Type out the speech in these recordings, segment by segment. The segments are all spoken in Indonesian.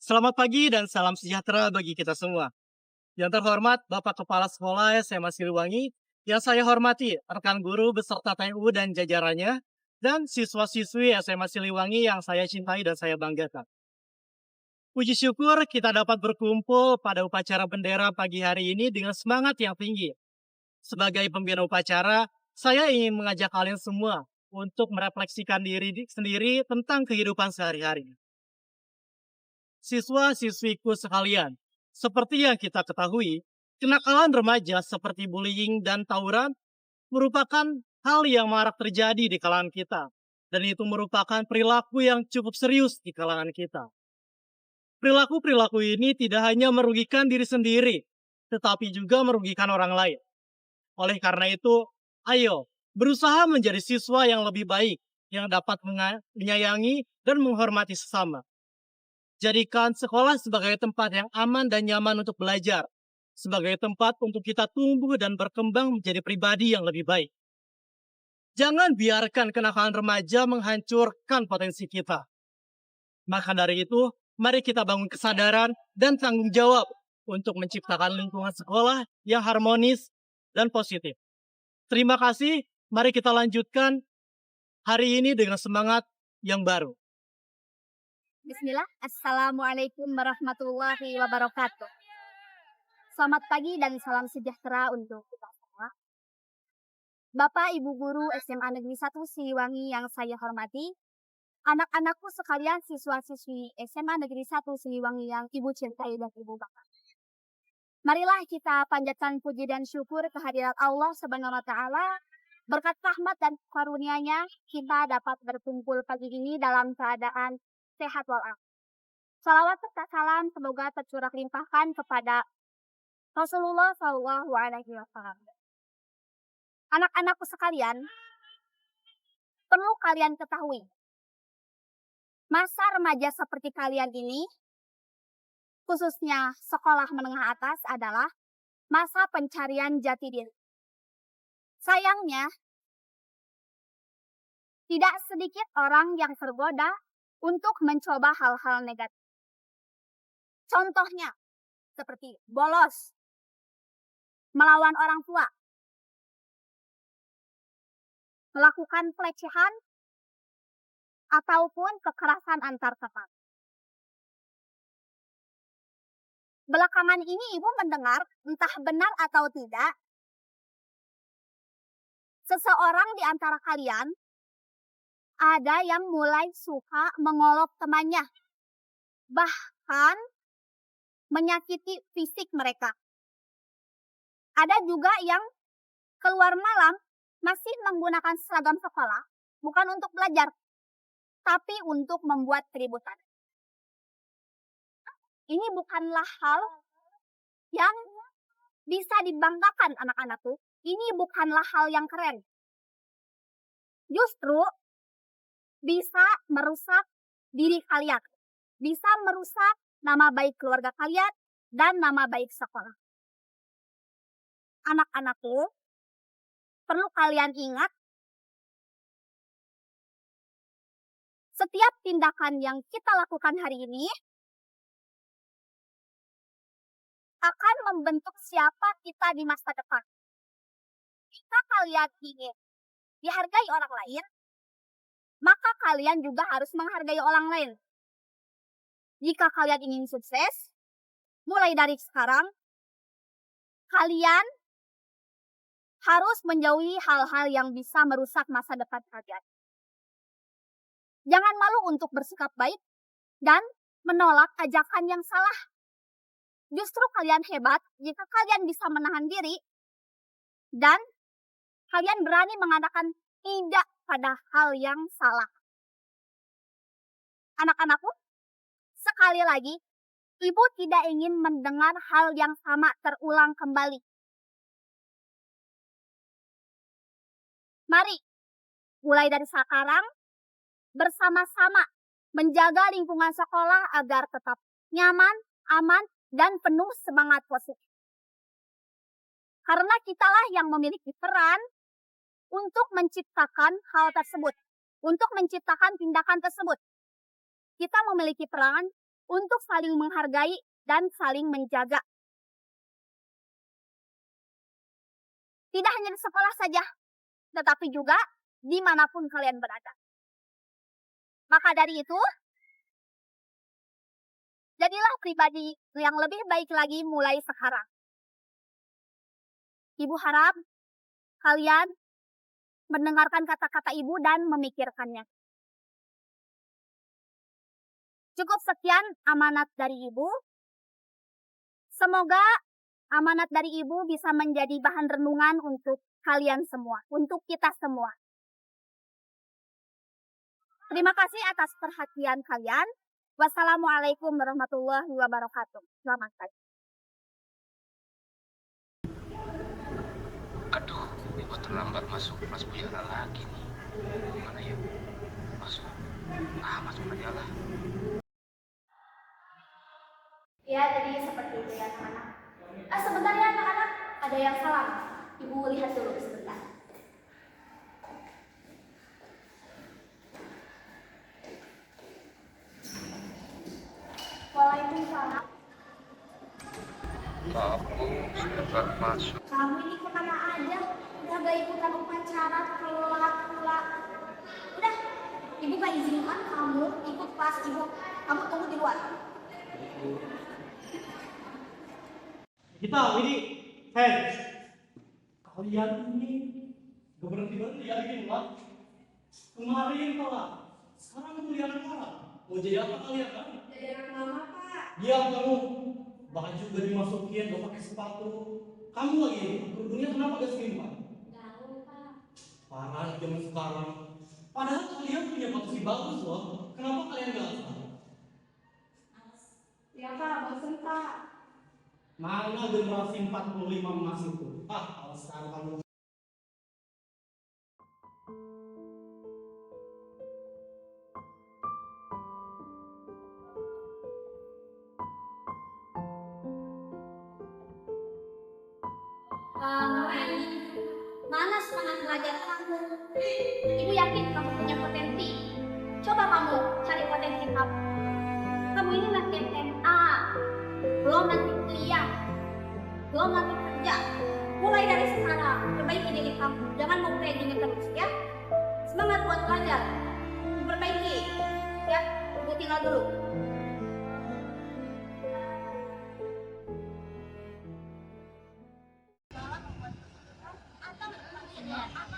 Selamat pagi dan salam sejahtera bagi kita semua. Yang terhormat Bapak Kepala Sekolah SMA Siliwangi, yang saya hormati rekan guru beserta TU dan jajarannya, dan siswa-siswi SMA Siliwangi yang saya cintai dan saya banggakan. Puji syukur kita dapat berkumpul pada upacara bendera pagi hari ini dengan semangat yang tinggi. Sebagai pembina upacara, saya ingin mengajak kalian semua untuk merefleksikan diri sendiri tentang kehidupan sehari-hari. Siswa-siswiku sekalian, seperti yang kita ketahui, kenakalan remaja seperti bullying dan tawuran merupakan hal yang marak terjadi di kalangan kita. Dan itu merupakan perilaku yang cukup serius di kalangan kita. Perilaku-perilaku ini tidak hanya merugikan diri sendiri, tetapi juga merugikan orang lain. Oleh karena itu, ayo berusaha menjadi siswa yang lebih baik, yang dapat menyayangi dan menghormati sesama. Jadikan sekolah sebagai tempat yang aman dan nyaman untuk belajar, sebagai tempat untuk kita tumbuh dan berkembang menjadi pribadi yang lebih baik. Jangan biarkan kenakalan remaja menghancurkan potensi kita. Maka dari itu, mari kita bangun kesadaran dan tanggung jawab untuk menciptakan lingkungan sekolah yang harmonis dan positif. Terima kasih, mari kita lanjutkan hari ini dengan semangat yang baru. Bismillah, Assalamualaikum warahmatullahi wabarakatuh. Selamat pagi dan salam sejahtera untuk kita semua. Bapak, Ibu Guru SMA Negeri 1 Siliwangi yang saya hormati, anak-anakku sekalian siswa-siswi SMA Negeri 1 Siliwangi yang Ibu cintai dan Ibu banggakan. Marilah kita panjatkan puji dan syukur kehadirat Allah Subhanahu wa Ta'ala. Berkat rahmat dan karunia-Nya, kita dapat berkumpul pagi ini dalam keadaan sehat walafiat. Salawat serta salam semoga tercurah limpahkan kepada Rasulullah Shallallahu Alaihi Wasallam. Anak-anakku sekalian, perlu kalian ketahui, masa remaja seperti kalian ini, khususnya sekolah menengah atas adalah masa pencarian jati diri. Sayangnya, tidak sedikit orang yang tergoda untuk mencoba hal-hal negatif. Contohnya, seperti bolos, melawan orang tua, melakukan pelecehan, ataupun kekerasan antar tetangga. Belakangan ini Ibu mendengar, entah benar atau tidak, seseorang di antara kalian ada yang mulai suka mengolok temannya, bahkan menyakiti fisik mereka. Ada juga yang keluar malam masih menggunakan seragam sekolah, bukan untuk belajar, tapi untuk membuat keributan. Ini bukanlah hal yang bisa dibanggakan anak-anakku. Ini bukanlah hal yang keren. Justru bisa merusak diri kalian. Bisa merusak nama baik keluarga kalian dan nama baik sekolah. Anak-anakku, perlu kalian ingat, setiap tindakan yang kita lakukan hari ini akan membentuk siapa kita di masa depan. Jika kalian ingin dihargai orang lain, maka kalian juga harus menghargai orang lain. Jika kalian ingin sukses, mulai dari sekarang, kalian harus menjauhi hal-hal yang bisa merusak masa depan kalian. Jangan malu untuk bersikap baik dan menolak ajakan yang salah. Justru kalian hebat jika kalian bisa menahan diri dan kalian berani mengatakan tidak pada hal yang salah. Anak-anakku, sekali lagi, Ibu tidak ingin mendengar hal yang sama terulang kembali. Mari, mulai dari sekarang, bersama-sama menjaga lingkungan sekolah agar tetap nyaman, aman, dan penuh semangat positif. Karena kitalah yang memiliki peran untuk menciptakan hal tersebut, untuk menciptakan tindakan tersebut. Kita memiliki peran untuk saling menghargai dan saling menjaga. Tidak hanya di sekolah saja, tetapi juga dimanapun kalian berada. Maka dari itu, jadilah pribadi yang lebih baik lagi mulai sekarang. Ibu harap kalian mendengarkan kata-kata ibu dan memikirkannya. Cukup sekian amanat dari ibu. Semoga amanat dari ibu bisa menjadi bahan renungan untuk kalian semua, untuk kita semua. Terima kasih atas perhatian kalian. Wassalamualaikum warahmatullahi wabarakatuh. Selamat pagi. Aduh, ibu terlambat masuk kelas biara lagi nih. Gimana ya? Masuk. Masuk aja lah. Ya, jadi seperti itu ya anak-anak. Sebentar ya anak-anak, ada yang salah. Ibu lihat dulu sebentar. Waalaikumsalam. Kamu sudah masuk. Kamu ini kemana aja? Udah gak ikutan upacara, telat pula. Udah, ibu gak izinkan kamu ikut kelas ibu. Kamu tunggu di luar. Kita ini, hei, kalian ini gak berhenti ya bikin ulang. Kemarin telat, sekarang kuliah sekarang. Mau jadi apa kalian kan? Jadi anak mama, Pak. Diam kamu, baju gak dimasukin, gak pakai sepatu. Kamu lagi, kerudungnya kenapa gak selimpan? Jauh, Pak. Parah zaman sekarang. Padahal kalian punya potensi bagus loh. Kenapa kalian gak asal? Ya, Pak, bosan, Pak. Mana generasi 45 emas itu? Kalau sekarang kamu Mana semangat belajar kamu? Ibu yakin kamu punya potensi. Coba kamu cari potensi kamu. Kamu ini masih SMA, belum nanti kuliah, belum nanti kerja. Mulai dari sekarang, perbaiki diri kamu. Jangan mau kayak gini terus ya. Semangat buat belajar, perbaiki. Ya, ibu tinggal dulu.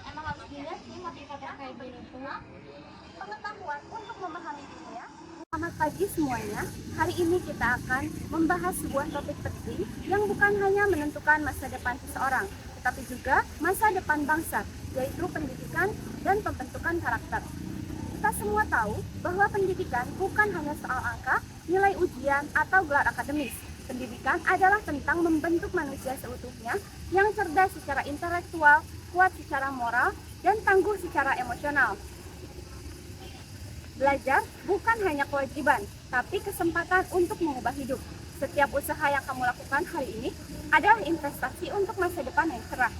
Emang harus dilihat sih motivator kayak gini tuh. Pengetahuan untuk memahami dunia. Selamat pagi semuanya. Hari ini kita akan membahas sebuah topik penting yang bukan hanya menentukan masa depan seseorang, tetapi juga masa depan bangsa, yaitu pendidikan dan pembentukan karakter. Kita semua tahu bahwa pendidikan bukan hanya soal angka, nilai ujian, atau gelar akademis. Pendidikan adalah tentang membentuk manusia seutuhnya yang cerdas secara intelektual, kuat secara moral, dan tangguh secara emosional. Belajar bukan hanya kewajiban, tapi kesempatan untuk mengubah hidup. Setiap usaha yang kamu lakukan hari ini adalah investasi untuk masa depan yang cerah.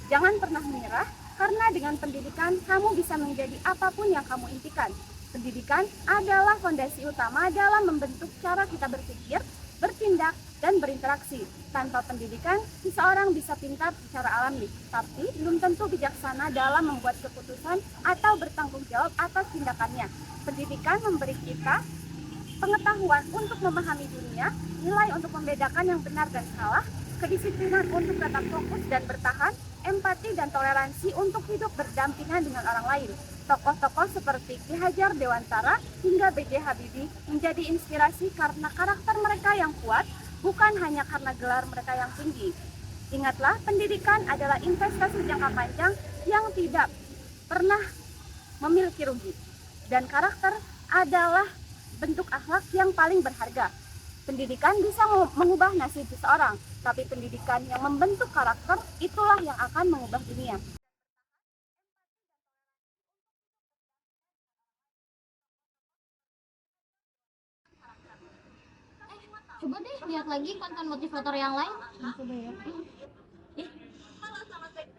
Jangan pernah menyerah, karena dengan pendidikan kamu bisa menjadi apapun yang kamu impikan. Pendidikan adalah fondasi utama dalam membentuk cara kita berpikir, bertindak, dan berinteraksi. Tanpa pendidikan, seseorang bisa pintar secara alami, tapi belum tentu bijaksana dalam membuat keputusan atau bertanggung jawab atas tindakannya. Pendidikan memberi kita pengetahuan untuk memahami dunia, nilai untuk membedakan yang benar dan salah, kedisiplinan untuk tetap fokus dan bertahan, empati dan toleransi untuk hidup berdampingan dengan orang lain. Tokoh-tokoh seperti Ki Hajar Dewantara hingga B.J. Habibie menjadi inspirasi karena karakter mereka yang kuat, bukan hanya karena gelar mereka yang tinggi. Ingatlah, pendidikan adalah investasi jangka panjang yang tidak pernah memiliki rugi. Dan karakter adalah bentuk akhlak yang paling berharga. Pendidikan bisa mengubah nasib seseorang, tapi pendidikan yang membentuk karakter itulah yang akan mengubah dunia. Coba deh lihat lagi konten motivator yang lain. Coba ya. Halo, selamat pagi.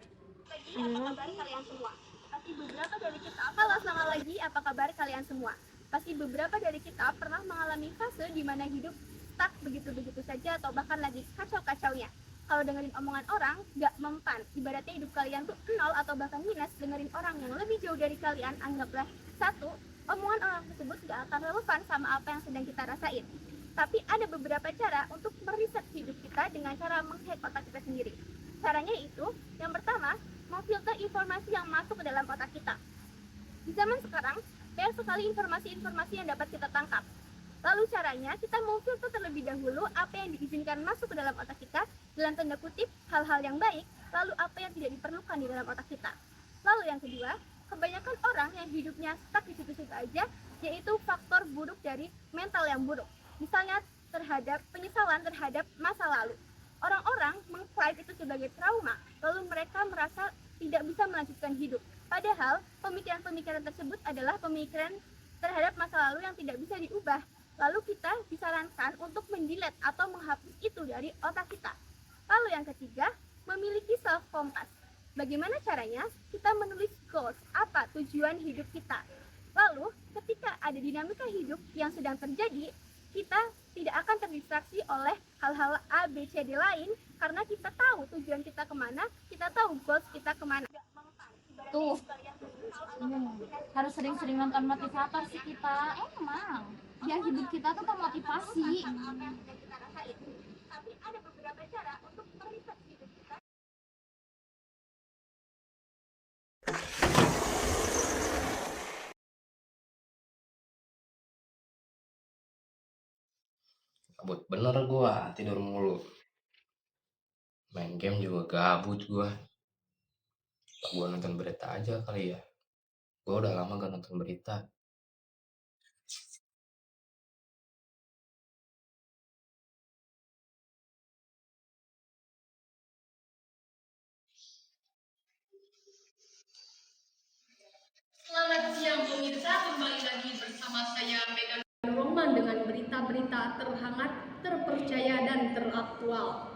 Apa kabar kalian semua? Tapi beberapa dari kita. Halo, selamat pagi. Apa kabar kalian semua? Pasti beberapa dari kita pernah mengalami fase di mana hidup stuck begitu-begitu saja atau bahkan lagi kacau-kacaunya. Kalau dengerin omongan orang, gak mempan. Ibaratnya hidup kalian tuh nol atau bahkan minus, dengerin orang yang lebih jauh dari kalian, anggaplah satu, omongan orang tersebut gak akan relevan sama apa yang sedang kita rasain. Tapi ada beberapa cara untuk meriset hidup kita dengan cara menghack otak kita sendiri. Caranya itu, yang pertama, memfilter informasi yang masuk ke dalam otak kita. Di zaman sekarang, banyak sekali informasi-informasi yang dapat kita tangkap. Lalu caranya, kita memfilter terlebih dahulu apa yang diizinkan masuk ke dalam otak kita, dalam tanda kutip, hal-hal yang baik, lalu apa yang tidak diperlukan di dalam otak kita. Lalu yang kedua, kebanyakan orang yang hidupnya stuck di situ-situ aja, yaitu faktor buruk dari mental yang buruk. Misalnya terhadap penyesalan terhadap masa lalu. Orang-orang mengklaim itu sebagai trauma, lalu mereka merasa tidak bisa melanjutkan hidup. Padahal pemikiran-pemikiran tersebut adalah pemikiran terhadap masa lalu yang tidak bisa diubah. Lalu kita disarankan untuk mendelete atau menghapus itu dari otak kita. Lalu yang ketiga, memiliki self compass. Bagaimana caranya? Kita menulis goals, apa tujuan hidup kita. Lalu ketika ada dinamika hidup yang sedang terjadi, kita tidak akan terdistraksi oleh hal-hal A, B, C, D lain karena kita tahu tujuan kita kemana, kita tahu goals kita kemana. Tuh, harus sering-sering nonton motivator sih kita. Emang, biar hidup kita tuh termotivasi. Tapi ada beberapa cara untuk meriset hidup kita. Gabut bener gua, tidur mulu. Main game juga gabut gua. Gua nonton berita aja kali ya. Gua udah lama gak nonton berita. Selamat siang pemirsa, kembali lagi bersama saya Megan Roman dengan berita-berita terhangat, terpercaya dan teraktual.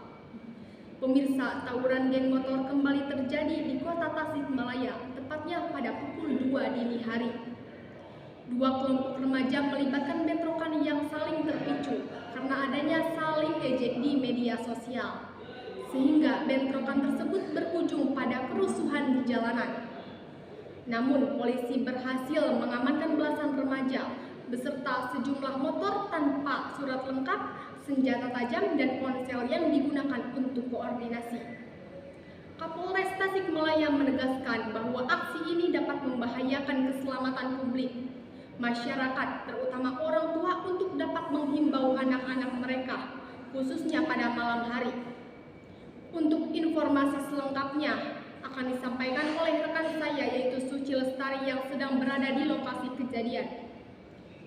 Pemirsa, tawuran geng motor kembali terjadi di kota Tasikmalaya, tepatnya pada pukul 2 dini hari. Dua kelompok remaja melibatkan bentrokan yang saling terpicu karena adanya saling ejek di media sosial, sehingga bentrokan tersebut berujung pada kerusuhan di jalanan. Namun, polisi berhasil mengamankan belasan remaja beserta sejumlah motor tanpa surat lengkap, senjata tajam, dan ponsel yang digunakan untuk koordinasi. Kapolres Tasikmalaya menegaskan bahwa aksi ini dapat membahayakan keselamatan publik, masyarakat, terutama orang tua untuk dapat menghimbau anak-anak mereka, khususnya pada malam hari. Untuk informasi selengkapnya, akan disampaikan oleh rekan saya yaitu Suci Lestari yang sedang berada di lokasi kejadian.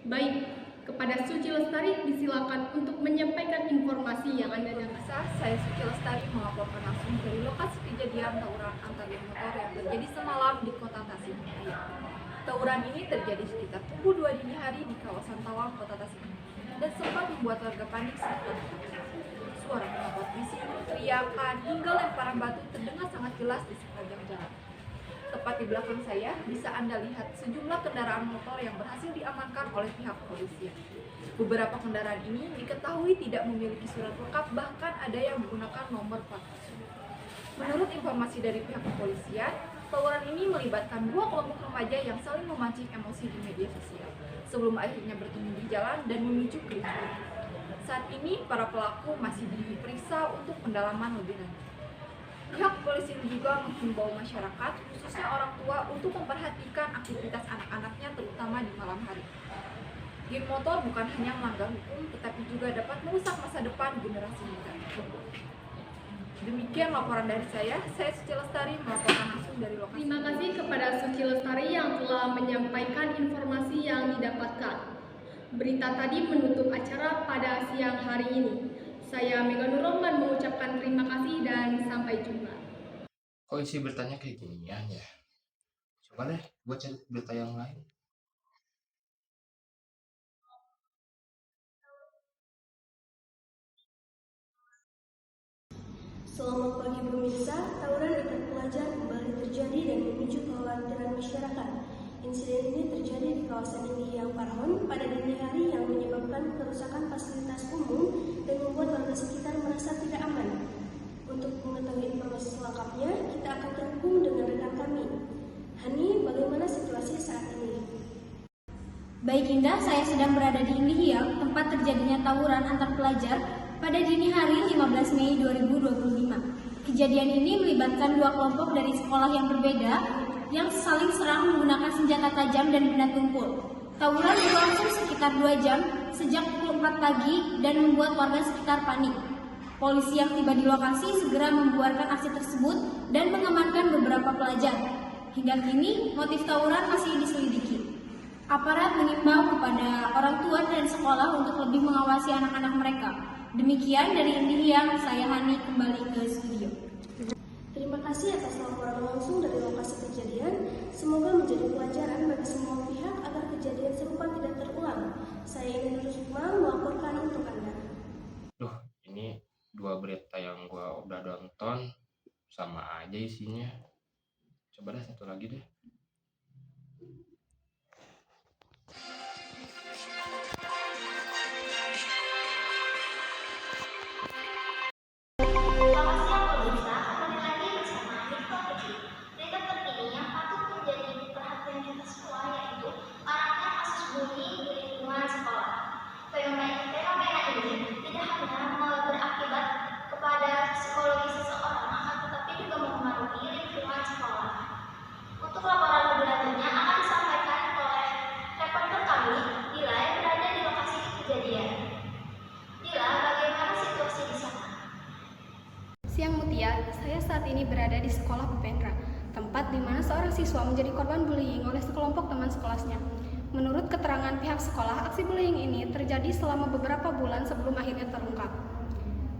Baik, kepada Suci Lestari disilakan untuk menyampaikan informasi yang Anda dengar. Saya Suci Lestari melaporkan langsung dari lokasi kejadian tawuran antar geng motor yang terjadi semalam di kota Tasikmalaya. Tawuran ini terjadi sekitar pukul 2 dini hari di kawasan Tawang, kota Tasikmalaya, dan sempat membuat warga panik saat ketakutan. Suara knalpot bising, teriakan, hingga lemparan batu terdengar sangat jelas di sepanjang jalan. Tepat di belakang saya, bisa Anda lihat sejumlah kendaraan motor yang berhasil diamankan oleh pihak kepolisian. Beberapa kendaraan ini diketahui tidak memiliki surat lengkap, bahkan ada yang menggunakan nomor plat. Menurut informasi dari pihak kepolisian, tawuran ini melibatkan dua kelompok remaja yang saling memancing emosi di media sosial, sebelum akhirnya bertemu di jalan dan memicu kericuhan. Saat ini, para pelaku masih diperiksa untuk pendalaman lebih lanjut. Pihak kepolisian juga menghimbau masyarakat, khususnya orang tua, untuk memperhatikan aktivitas anak-anaknya terutama di malam hari. Geng motor bukan hanya melanggar hukum, tetapi juga dapat merusak masa depan generasi muda. Demikian laporan dari saya Suci Lestari melaporkan langsung dari lokasi. Terima kasih kepada Suci Lestari yang telah menyampaikan informasi yang didapatkan. Berita tadi menutup acara pada siang hari ini. Saya Megan Roman mengucapkan terima kasih dan sampai jumpa. Kok isi beritanya kayak ginian ya? Coba deh buat cari berita yang lain. Selamat pagi pemirsa, tawuran antar pelajar kembali terjadi dan memicu kekhawatiran masyarakat. Insiden ini terjadi di kawasan Indihiyang Parhon pada dini hari yang menyebabkan kerusakan fasilitas umum dan membuat warga sekitar merasa tidak aman. Untuk mengetahui informasi selengkapnya, kita akan terhubung dengan rekan kami. Hani, bagaimana situasi saat ini? Baik Indah, saya sedang berada di Indihiyang, tempat terjadinya tawuran antar pelajar pada dini hari 15 Mei 2025. Kejadian ini melibatkan dua kelompok dari sekolah yang berbeda yang saling serang menggunakan senjata tajam dan benda tumpul. Tawuran berlangsung sekitar 2 jam sejak pukul 4 pagi dan membuat warga sekitar panik. Polisi yang tiba di lokasi segera membuarkan aksi tersebut dan mengamankan beberapa pelajar. Hingga kini, motif tawuran masih diselidiki. Aparat mengimbau kepada orang tua dan sekolah untuk lebih mengawasi anak-anak mereka. Demikian dari Indihiyang, saya Hani kembali ke studio. Terima kasih atas laporan langsung dari lokasi kejadian. Semoga menjadi pelajaran bagi semua pihak agar kejadian serupa tidak terulang. Saya ingin terus melaporkan untuk Anda. Duh, ini 2 berita yang gua udah nonton sama aja isinya. Coba deh satu lagi deh. Siang Mutia, saya saat ini berada di sekolah Pependra, tempat di mana seorang siswa menjadi korban bullying oleh sekelompok teman sekelasnya. Menurut keterangan pihak sekolah, aksi bullying ini terjadi selama beberapa bulan sebelum akhirnya terungkap.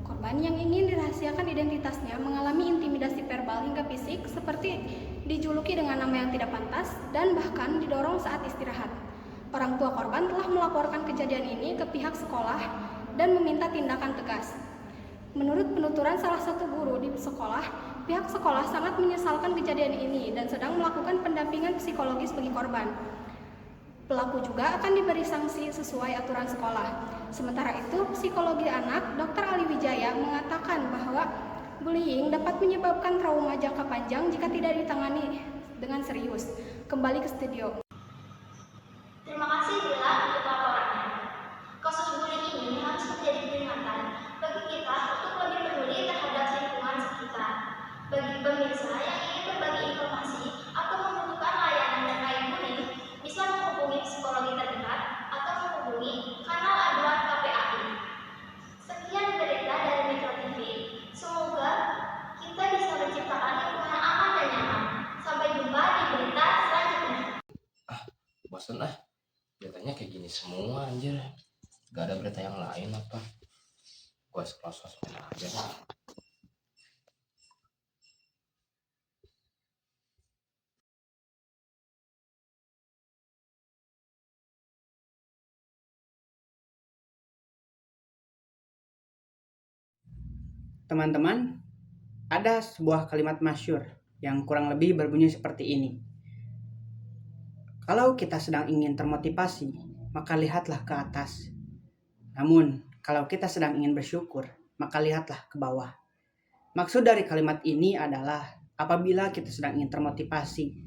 Korban yang ingin dirahasiakan identitasnya mengalami intimidasi verbal hingga fisik seperti dijuluki dengan nama yang tidak pantas dan bahkan didorong saat istirahat. Orang tua korban telah melaporkan kejadian ini ke pihak sekolah dan meminta tindakan tegas. Menurut penuturan salah satu guru di sekolah, pihak sekolah sangat menyesalkan kejadian ini dan sedang melakukan pendampingan psikologis bagi korban. Pelaku juga akan diberi sanksi sesuai aturan sekolah. Sementara itu, psikologi anak Dr. Ali Wijaya mengatakan bahwa bullying dapat menyebabkan trauma jangka panjang jika tidak ditangani dengan serius. Kembali ke studio. Terima kasih Bella untuk laporannya. Kasus bullying ini harus menjadi peringatan bagi kita untuk lebih peduli terhadap lingkungan sekitar. Bagi pemirsa yang ingin berbagi informasi atau membutuhkan layanan terkait bullying, bisa menghubungi psikologi terdekat atau menghubungi kanal aduan KPAI. Sekian berita dari Metro TV. Semoga kita bisa menciptakan lingkungan aman dan nyaman. Sampai jumpa di berita selanjutnya. Bosen beritanya kayak gini semua anjir. Gak ada berita yang lain apa? Gua scroll sosmed aja dah. Teman-teman, ada sebuah kalimat masyhur yang kurang lebih berbunyi seperti ini. Kalau kita sedang ingin termotivasi, maka lihatlah ke atas. Namun, kalau kita sedang ingin bersyukur, maka lihatlah ke bawah. Maksud dari kalimat ini adalah apabila kita sedang ingin termotivasi,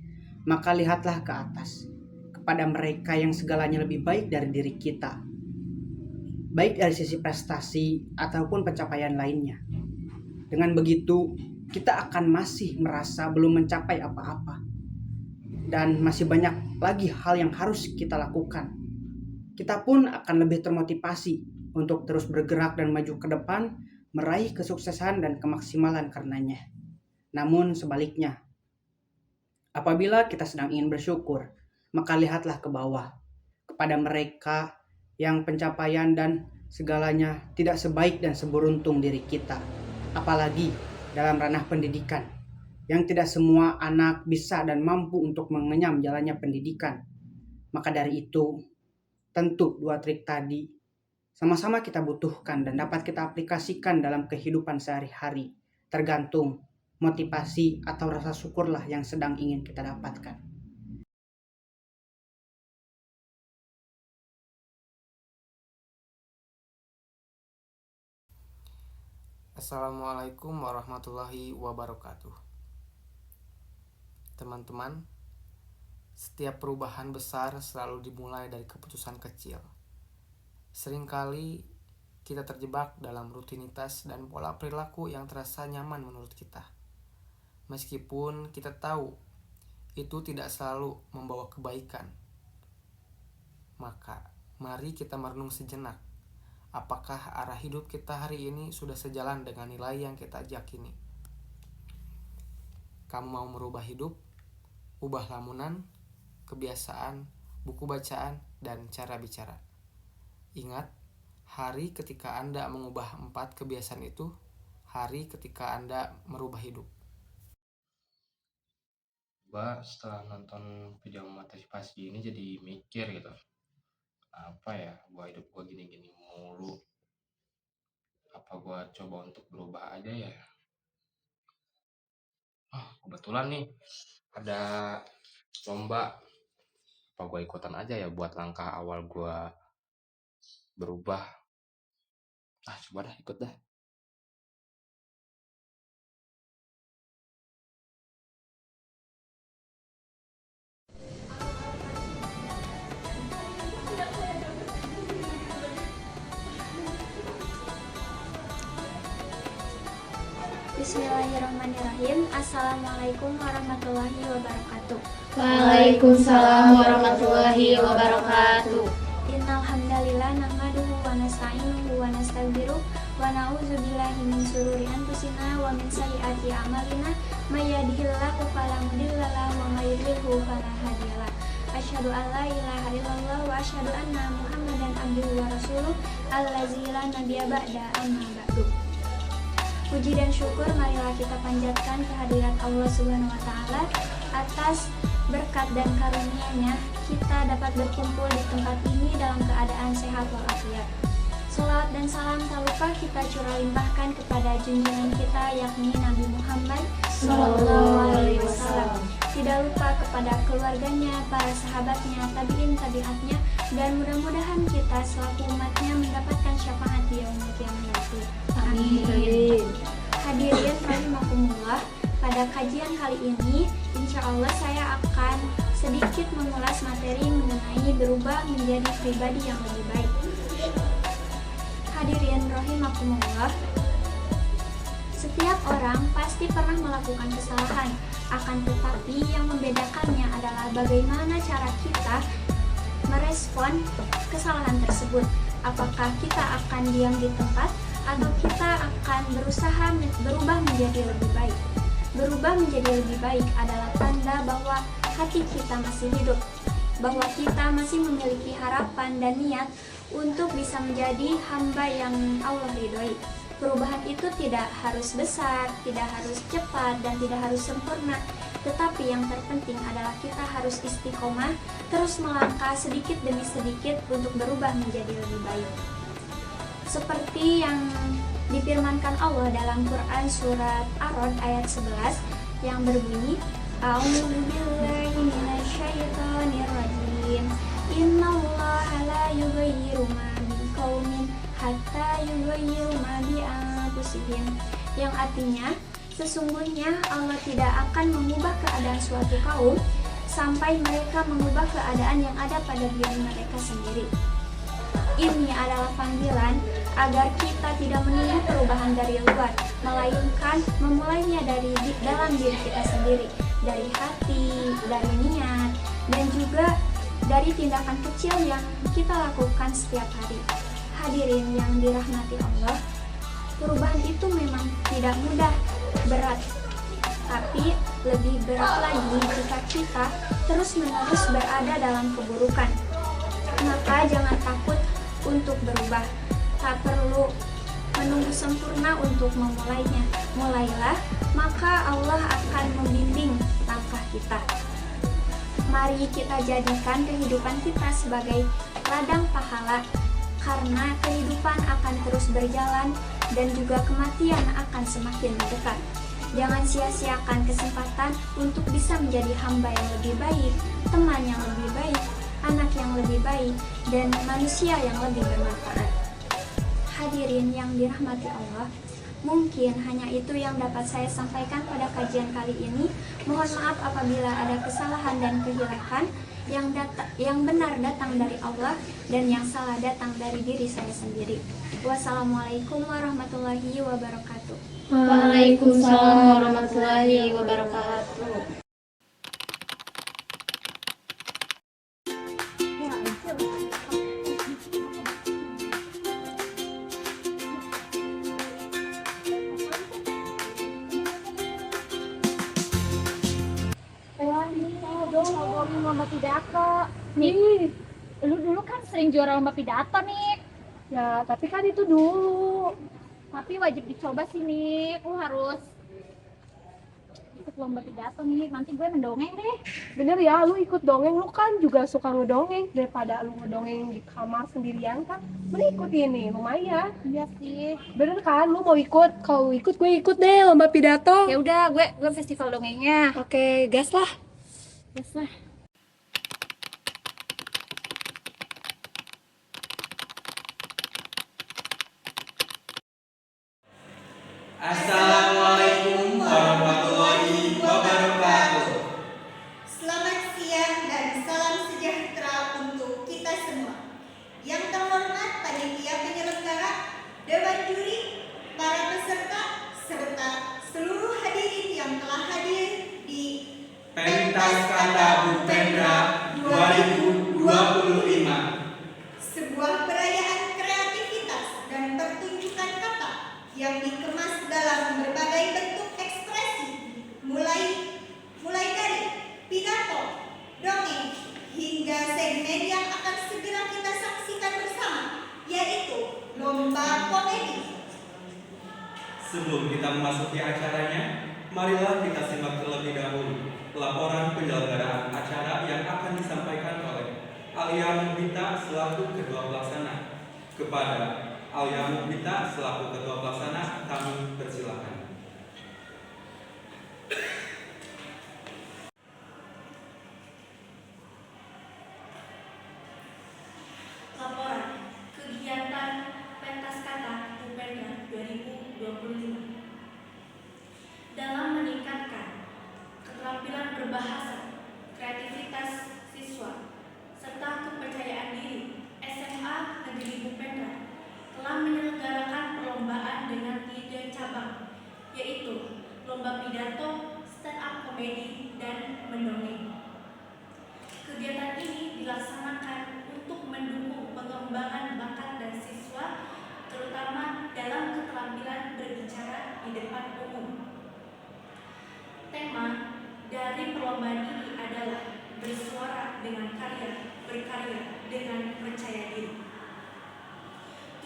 maka lihatlah ke atas, kepada mereka yang segalanya lebih baik dari diri kita, baik dari sisi prestasi ataupun pencapaian lainnya. Dengan begitu, kita akan masih merasa belum mencapai apa-apa. Dan masih banyak lagi hal yang harus kita lakukan. Kita pun akan lebih termotivasi untuk terus bergerak dan maju ke depan, meraih kesuksesan dan kemaksimalan karenanya. Namun sebaliknya, apabila kita sedang ingin bersyukur, maka lihatlah ke bawah, kepada mereka yang pencapaian dan segalanya tidak sebaik dan seberuntung diri kita. Apalagi dalam ranah pendidikan, yang tidak semua anak bisa dan mampu untuk mengenyam jalannya pendidikan. Maka dari itu, tentu 2 trik tadi sama-sama kita butuhkan dan dapat kita aplikasikan dalam kehidupan sehari-hari, tergantung motivasi atau rasa syukurlah yang sedang ingin kita dapatkan. Assalamualaikum warahmatullahi wabarakatuh. Teman-teman, setiap perubahan besar selalu dimulai dari keputusan kecil. Seringkali kita terjebak dalam rutinitas dan pola perilaku yang terasa nyaman menurut kita. Meskipun kita tahu itu tidak selalu membawa kebaikan. Maka, mari kita merenung sejenak. Apakah arah hidup kita hari ini sudah sejalan dengan nilai yang kita yakini? Kamu mau merubah hidup? Ubah lamunan, kebiasaan, buku bacaan, dan cara bicara. Ingat, hari ketika Anda mengubah 4 kebiasaan itu, hari ketika Anda merubah hidup. Gua setelah nonton video motivasi ini jadi mikir gitu. Apa ya, hidup gua gini-gini mulu. Apa gua coba untuk berubah aja ya? Kebetulan nih ada lomba. Apa gua ikutan aja ya buat langkah awal gua berubah? Coba dah, ikut dah. Bismillahirrahmanirrahim. Assalamualaikum warahmatullahi wabarakatuh. Waalaikumsalam warahmatullahi wabarakatuh. Innal hamdalillah nahmaduhu wa nasta'inuhu wa nastaghfiruh wa na'udzubillahi min shururi anfusina wa min sayyiati a'malina may yahdihillahu fala mudilla lahu wa may yudlilhu fala hadiyalah. Asyhadu an la ilaha illallah wa asyhadu anna Muhammadan abduhu wa rasuluh allazi la nabiyya ba'da amma ba'du. Puji dan syukur marilah kita panjatkan kehadirat Allah Subhanahu wa taala atas berkat dan karunia-Nya kita dapat berkumpul di tempat ini dalam keadaan sehat walafiat. Salawat dan salam tak lupa kita curah limpahkan kepada junjungan kita yakni Nabi Muhammad SAW. Tidak lupa kepada keluarganya, para sahabatnya, tabi'in tabi'atnya, dan mudah-mudahan kita selaku umatnya mendapatkan syafaat di yaumul qiyamah nanti. Amin. Hadirin rahimakumullah, pada kajian kali ini insya Allah saya akan sedikit mengulas materi mengenai berubah menjadi pribadi yang lebih baik. Hadirin rahimakumullah, setiap orang pasti pernah melakukan kesalahan, akan tetapi yang membedakannya adalah bagaimana cara kita merespon kesalahan tersebut. Apakah kita akan diam di tempat atau kita akan berusaha berubah menjadi lebih baik. Berubah menjadi lebih baik adalah tanda bahwa hati kita masih hidup, bahwa kita masih memiliki harapan dan niat untuk bisa menjadi hamba yang Allah ridhoi. Perubahan itu tidak harus besar, tidak harus cepat, dan tidak harus sempurna. Tetapi yang terpenting adalah kita harus istiqomah, terus melangkah sedikit demi sedikit untuk berubah menjadi lebih baik. Seperti yang difirmankan Allah dalam Quran surat Ar-Ra'd ayat 11 yang berbunyi, A'udzubillahi minasyaitonirrajim. Innallaha la yughayyiru ma biqaumin hatta yughayyiru ma bi anfusihim. Yang artinya, sesungguhnya Allah tidak akan mengubah keadaan suatu kaum sampai mereka mengubah keadaan yang ada pada diri mereka sendiri. Ini adalah panggilan agar kita tidak menunggu perubahan dari luar, melainkan memulainya dari dalam diri kita sendiri, dari hati, dari niat, dan juga dari tindakan kecil yang kita lakukan setiap hari. Hadirin yang dirahmati Allah, perubahan itu memang tidak mudah, berat, tapi lebih berat lagi jika kita terus-menerus berada dalam keburukan. Maka jangan takut untuk berubah, tak perlu menunggu sempurna untuk memulainya. Mulailah, maka Allah akan membimbing langkah kita. Mari kita jadikan kehidupan kita sebagai ladang pahala, karena kehidupan akan terus berjalan dan juga kematian akan semakin mendekat. Jangan sia-siakan kesempatan untuk bisa menjadi hamba yang lebih baik, teman yang lebih baik, anak yang lebih baik, dan manusia yang lebih bermanfaat. Hadirin yang dirahmati Allah, Mungkin hanya itu yang dapat saya sampaikan pada kajian kali ini. Mohon maaf apabila ada kesalahan dan kehilapan. Yang benar datang dari Allah dan yang salah datang dari diri saya sendiri. Wassalamualaikum warahmatullahi wabarakatuh. Waalaikumsalam warahmatullahi wabarakatuh. Ngomongin lomba pidato nih, lu dulu kan sering juara lomba pidato nih. Ya tapi kan itu dulu. Tapi wajib dicoba sih nih, lu harus ikut lomba pidato nih. Nanti gue mendongeng deh. Bener ya, lu ikut dongeng, lu kan juga suka ngedongeng. Daripada lu ngedongeng di kamar sendirian kan, mending ikut ini, lumayan. Iya sih. Bener kan, lu mau ikut? Kalau ikut gue ikut deh lomba pidato. Ya udah, gue festival dongengnya. Oke, gas lah. Gas lah. Assalamualaikum warahmatullahi wabarakatuh. Selamat siang dan salam sejahtera untuk kita semua. Yang terhormat panitia penyelenggara, dewan juri, para peserta, serta seluruh hadirin yang telah hadir di Pentas Kata Bupendra 2025. Sebuah perayaan kreativitas dan pertunjukan kata yang dikemas dalam berbagai bentuk ekspresi, mulai dari pidato, dongeng, hingga segmen yang akan segera kita saksikan bersama, yaitu lomba komedi. Sebelum kita memasuki acaranya, marilah kita simak terlebih dahulu laporan penyelenggaraan acara yang akan disampaikan oleh Alia Muhbita selaku Ketua Pelaksana. Kepada Alia Muhbita selaku Ketua Pelaksana, kami persilakan. Laporan kegiatan pentas kata Bupendra 2025. Dalam meningkatkan keterampilan berbahasa, kreativitas siswa, serta kepercayaan diri, SMA Negeri Bupendra telah menyelenggarakan perlombaan dengan 3 cabang, yaitu lomba pidato, stand up komedi, dan mendongeng. Kegiatan ini dilaksanakan untuk mendukung pengembangan bakat dan siswa, terutama dalam keterampilan berbicara di depan umum. Tema dari perlombaan ini adalah bersuara dengan karya, berkarya dengan percaya diri.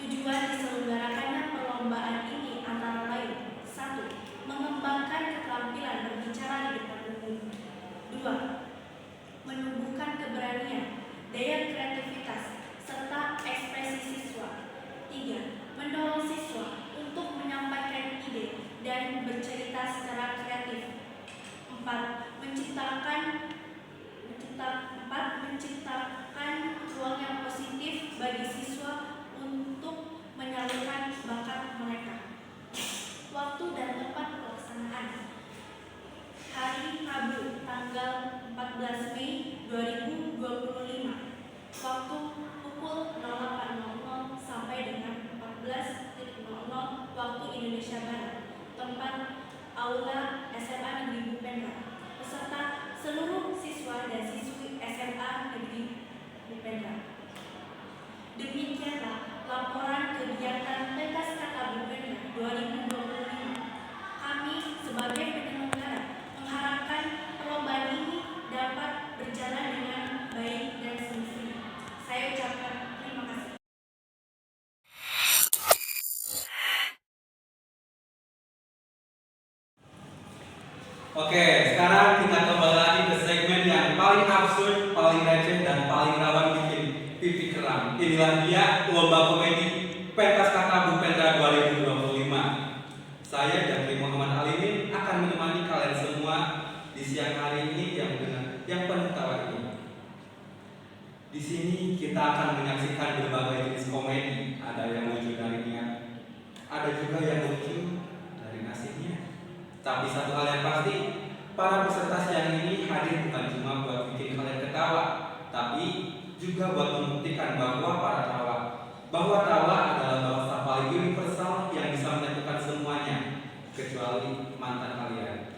Tujuan diselenggarakannya perlombaan ini antara lain: 1. Mengembangkan keterampilan berbicara di depan umum. 2. Menumbuhkan keberanian, daya kreativitas, serta ekspresi siswa. 3. Mendorong siswa untuk menyampaikan ide dan bercerita secara kreatif. 4. Menciptakan ruang yang positif bagi siswa untuk menyalurkan bakat mereka. Waktu dan tempat pelaksanaan: hari Rabu tanggal 14 Mei 2025, waktu pukul 08.00 sampai dengan 14.00 waktu Indonesia Barat. Tempat Aula SMA Negeri Bupendra. Peserta seluruh siswa dan siswi SMA Negeri Bupendra. Demikianlah laporan kegiatan Pentas Kata Bupendra 2025. Kami sebagai penyelenggara mengharapkan perlombaan ini dapat berjalan dengan baik dan semestinya. Saya ucapkan terima kasih. Oke, sekarang kita kembali lagi ke segmen yang paling absurd, paling receh, dan paling rawan bikin pipi keram. Inilah dia lomba komedi Pentas Kata Bupendra 2025. Saya Jakri Muhammad Alimin akan menemani kalian semua di siang hari ini yang penuh tawa ini. Di sini kita akan menyaksikan berbagai jenis komedi. Ada yang lucu dari niat, ada juga yang lucu Tapi satu hal yang pasti, para peserta siang ini hadir bukan cuma buat bikin kalian ketawa, tapi juga buat membuktikan bahwa tawa adalah bahasa paling universal yang bisa menyatukan semuanya, kecuali mantan kalian.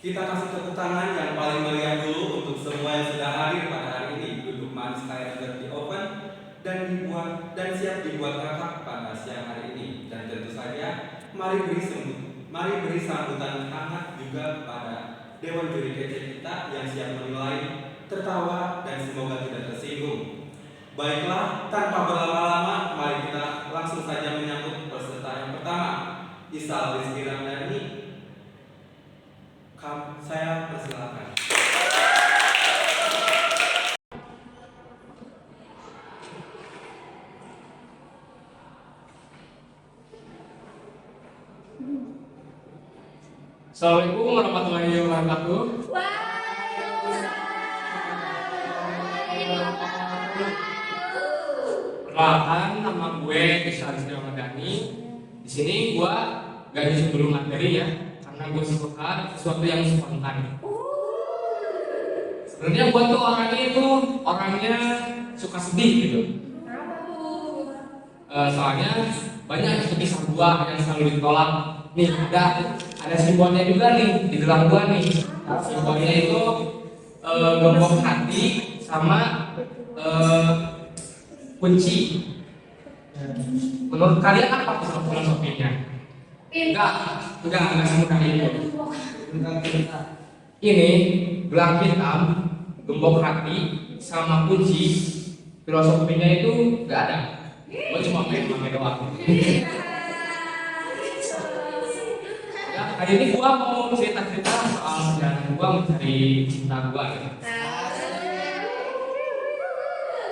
Kita kasih tepuk tangan yang paling meriah dulu untuk semua yang sudah hadir pada hari ini. Duduk manis kayak sudah di oven dan siap dibuat kakak pada siang hari ini. Dan tentu saja, mari beri sambutan hangat juga pada Dewan Juri kece kita yang siap menilai, tertawa, dan semoga tidak tersinggung. Baiklah, tanpa berlama-lama, mari kita langsung saja menyambut peserta yang pertama, Isal Rizky Ramdhani. Saya persilakan. Assalamualaikum warahmatullahi wabarakatuh. Perkenalkan, nama gue Isal Rizky Ramdhani. Di sini gue gak disuruh materi ya, karena gue suka sesuatu yang spontan. Sebenarnya gue tuh orangnya suka sedih gitu. Soalnya banyak kisah gue yang selalu ditolak. Nih ada simbolnya juga nih di gelang gue nih. Simbolnya itu gembok hati sama kunci. Menurut kalian apa filosofinya? Enggak semudah itu. Ini gelang hitam, gembok hati, sama kunci. Filosofinya itu nggak ada. Gue cuma pakai doang. Ya, hari ini gue mau cerita-cerita soal perjalanan gue mencari cinta gue.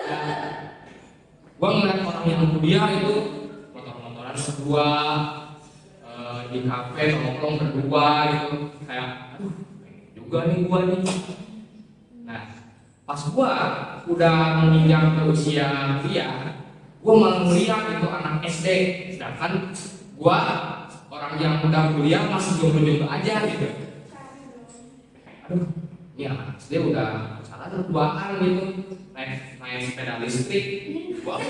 Ya, gue ngeliat orang yang kuliah itu motor-motoran berdua, di kafe nongkrong berdua gitu, kayak aduh juga nih gua nih. Nah, pas gua udah menginjak ke usia kuliah, gua malah melihat itu anak SD, sedangkan gua orang yang udah kuliah masih jomblo-jomblo aja gitu. Aduh, ini anak SD udah salah berduaan gitu, naik sepeda listrik, gua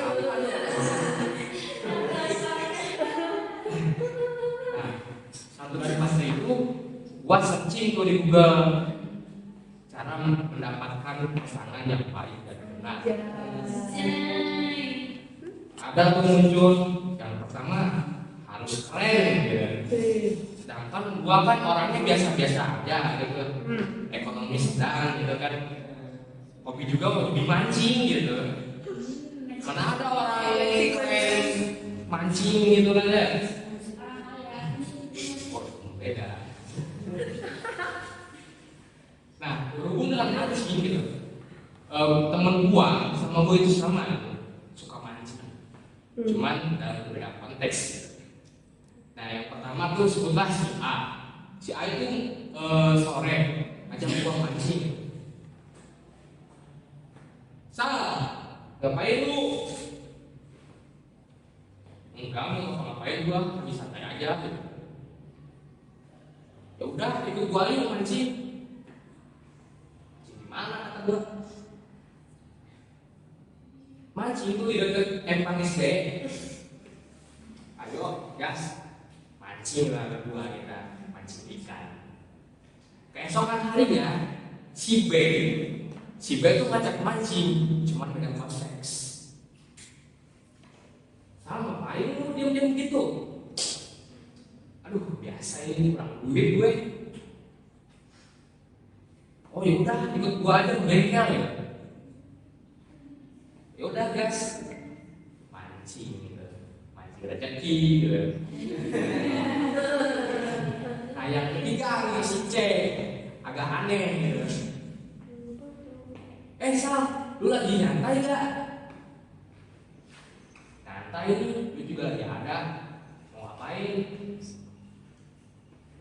satu dari masa itu gua searching tuh di Google cara mendapatkan pasangan yang baik dan benar. Ada tuh muncul yang pertama harus keren gitu. Sedangkan gua kan orangnya biasa-biasa aja gitu, ekonomi sedang gitu kan, hobi juga hobi mancing gitu. Mana ada orang yang keren mancing gitu kan ya. Beda. Nah, berhubung dengan mancing gitu, temen gua sama gua itu sama, suka mancing. Cuman dalam beberapa konteks. Nah, yang pertama tuh sebutlah si A. Si A itu sore ajak gua mancing. Salah, ngapain lu? Enggak, mau ngapain gua, bisa santai aja gitu. Ya udah ikut gua yuk mancing. Di mana kata gua? Mancing itu di dekat Empang SD. Ayo, gas. Mancing lah berdua kita, mancing ikan. Keesokan harinya si B tuh ngajak mancing, cuman dengan konteks. Sama, ayo lu diam-diam gitu. Aduh, biasa ini kurang duit gue. Oh ya udah, ikut gua aja ke bengkel ya. Ya udah guys, mancing gitu, mancing rezeki gitu. Nah yang ketiga nih si C, agak aneh gitu. Sal, lu lagi nyantai gak? Nyantai nih, lu juga lagi ada. Mau ngapain?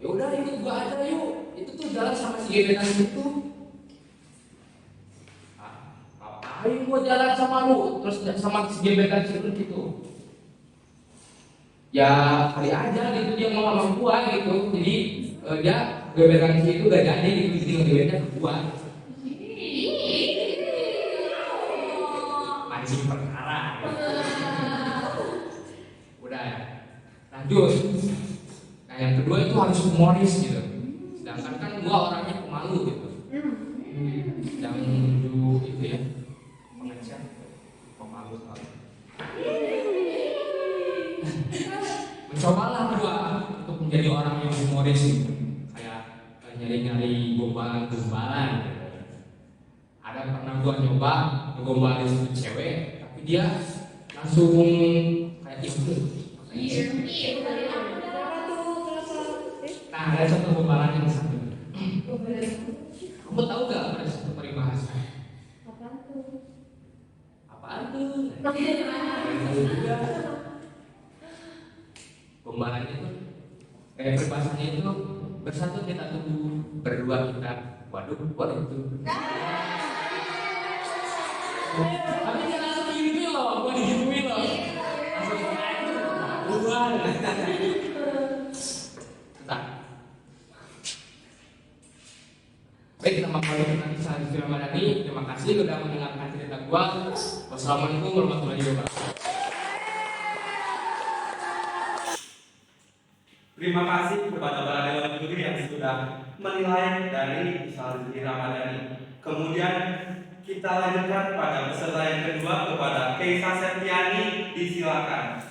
Ya udah ikut gua aja yuk. Itu tuh jalan sama si gebetan itu. Apa ayo gua jalan sama lu, terus sama si gebetan si Rut gitu. Ya kali aja gitu dia mau sama gua gitu, jadi dia gebetan si itu gak jadi gitu, jadi ngegebetnya ke gua. Mancing perkara. Udah ya. Lanjut. Nah yang kedua itu harus humoris gitu. Sedangkan kan gua orangnya pemalu gitu. Yang menuju itu ya pengecat pemalu sekali. Mencobalah gua untuk menjadi orang yang humoris gitu. Kayak nyari-nyari gombalan-gombalan gitu. Ada pernah gua nyoba ngegombalin satu cewek, tapi dia langsung kayak itu. Nah, ada satu gombalan yang satu. Kamu tahu gak ada satu peribahasa? Apaan tuh? Gombalan itu kayak peribahasanya itu bersatu kita tumbuh, berdua kita. Waduh itu. Tapi dia langsung gini loh, gua digituin loh. Langsung keluar. Baik, nama kalian nanti saya Ramadhani. Terima kasih sudah mendengarkan cerita gua. Wassalamualaikum warahmatullahi wabarakatuh. Terima kasih kepada para dewan juri yang sudah menilai dari Salih Ramadhani. Kemudian kita lanjutkan pada peserta yang kedua kepada Keisa Septiani, disilakan.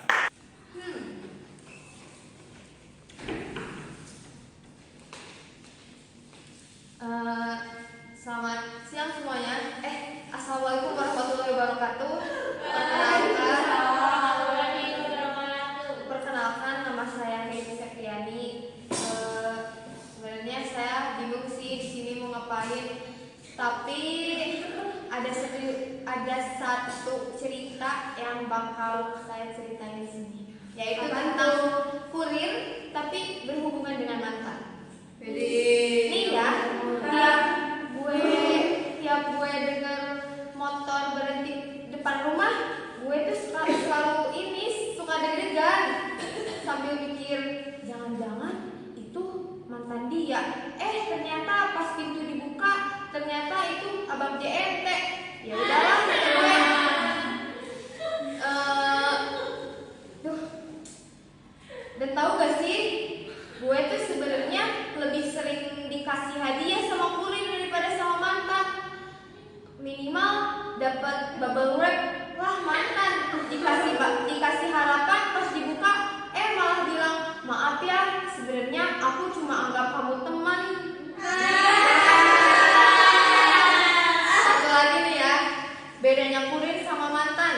Selamat siang semuanya. Assalamualaikum warahmatullahi wabarakatuh. Perkenalkan nama saya Keisa Septiani. Sebenarnya saya bingung sih di sini mau ngapain. Tapi ada satu cerita yang bakal saya ceritain di sini, yaitu tentang kurir tapi berhubungan dengan mantan. Nih ya, tiap gue denger motor berhenti depan rumah, gue tuh selalu suka deg-degan sambil mikir jangan-jangan itu mantan dia. Ternyata pas pintu dibuka, ternyata itu abang JNT. Ya udahlah, dan tahu gak sih, gue tuh sebenarnya lebih sering dikasih hadiah sama kurir daripada sama mantan. Minimal dapat bubble wrap lah mantan, dikasih harapan, pas dibuka malah bilang maaf ya, sebenarnya aku cuma anggap kamu teman. Satu lagi nih ya, bedanya kurir sama mantan.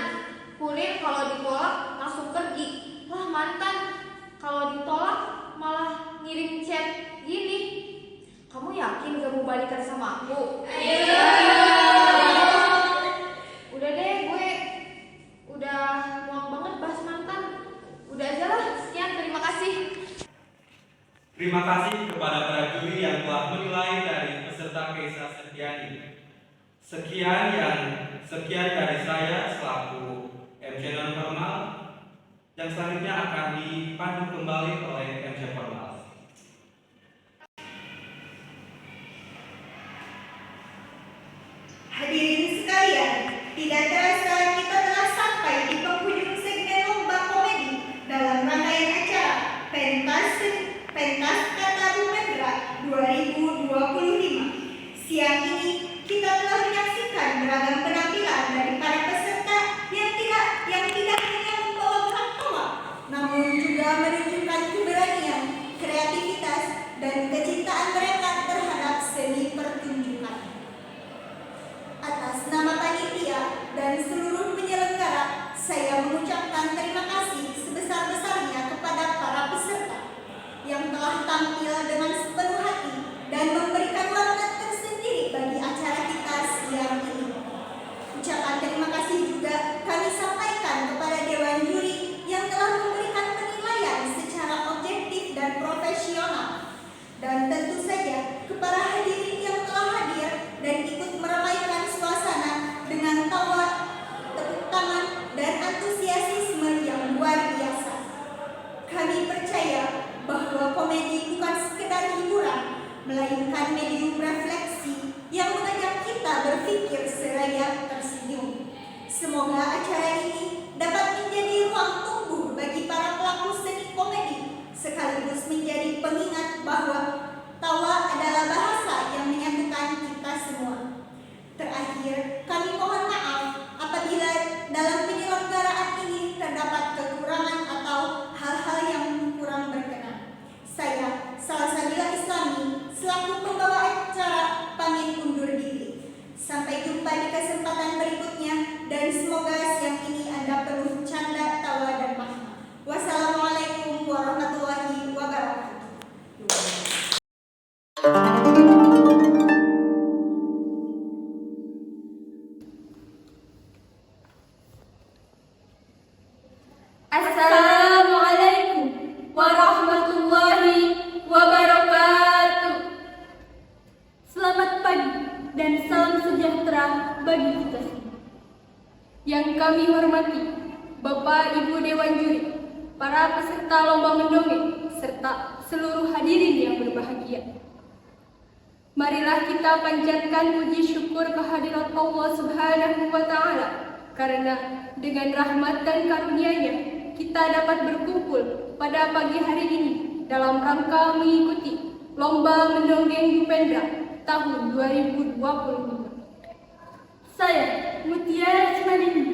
Kurir kalau ditolak langsung pergi, lah mantan kalau ditolak malah ngirim chat gini, kamu yakin gak mau balikan sama aku? Udah deh, gue udah muak banget bahas mantan. Udah aja lah, sekian, terima kasih. Terima kasih kepada para juri yang telah menilai dari peserta Keisa Septiani. Sekian dari saya selaku MC non formal. Yang selanjutnya akan dipandu kembali oleh MC formal. Hadirin sekalian, tidak terasa kita telah sampai di penghujung segmen lomba komedi dalam rangkaian acara Pentas Kata Bumendra 2025. Siang ini kita telah menyaksikan beragam penampilan dari para peserta yang tidak hanya membawa gerak tawa, namun juga menunjukkan keberanian, kreativitas, dan kecintaan mereka terhadap seni pertunjukan. Atas nama panitia dan seluruh penyelenggara, saya mengucapkan terima kasih sebesar-besarnya kepada para peserta yang telah tampil dengan sepenuh hati dan memberikan warna tersendiri bagi acara kita siang ini. Ucapan terima kasih juga kami sampaikan kepada Dewan Juri yang telah memberikan penilaian secara objektif dan profesional. Dan tentu saja kepada hadirin yang telah hadir dan ikut meramaikan suasana dengan tawa antusiasisme yang luar biasa. Kami percaya bahwa komedi bukan sekedar hiburan, melainkan medium refleksi yang mengajak kita berpikir seraya tersenyum. Semoga acara ini dapat menjadi ruang tumbuh bagi para pelaku seni komedi, sekaligus menjadi pengingat bahwa tawa adalah bahasa yang menyatukan kita semua. Terakhir, kami mohon maaf apabila dalam penyelenggaraan ini terdapat kekurangan atau hal-hal yang kurang berkenan. Saya, Salsabila Islami, selaku pembawa acara, pamit undur diri. Sampai jumpa di kesempatan berikutnya, dan semoga siang ini Anda penuh canda, tawa, dan makna. Wassalamualaikum warahmatullahi wabarakatuh. Assalamualaikum warahmatullahi wabarakatuh. Selamat pagi dan salam sejahtera bagi kita semua. Yang kami hormati Bapak Ibu Dewan Juri, para peserta lomba mendongeng, serta seluruh hadirin yang berbahagia. Marilah kita panjatkan puji syukur kehadirat Allah Subhanahu wa Ta'ala, karena dengan rahmat dan karunia-Nya kita dapat berkumpul pada pagi hari ini dalam rangka mengikuti Lomba Mendongeng Bupendra tahun 2025. Saya Mutiara Ismadini,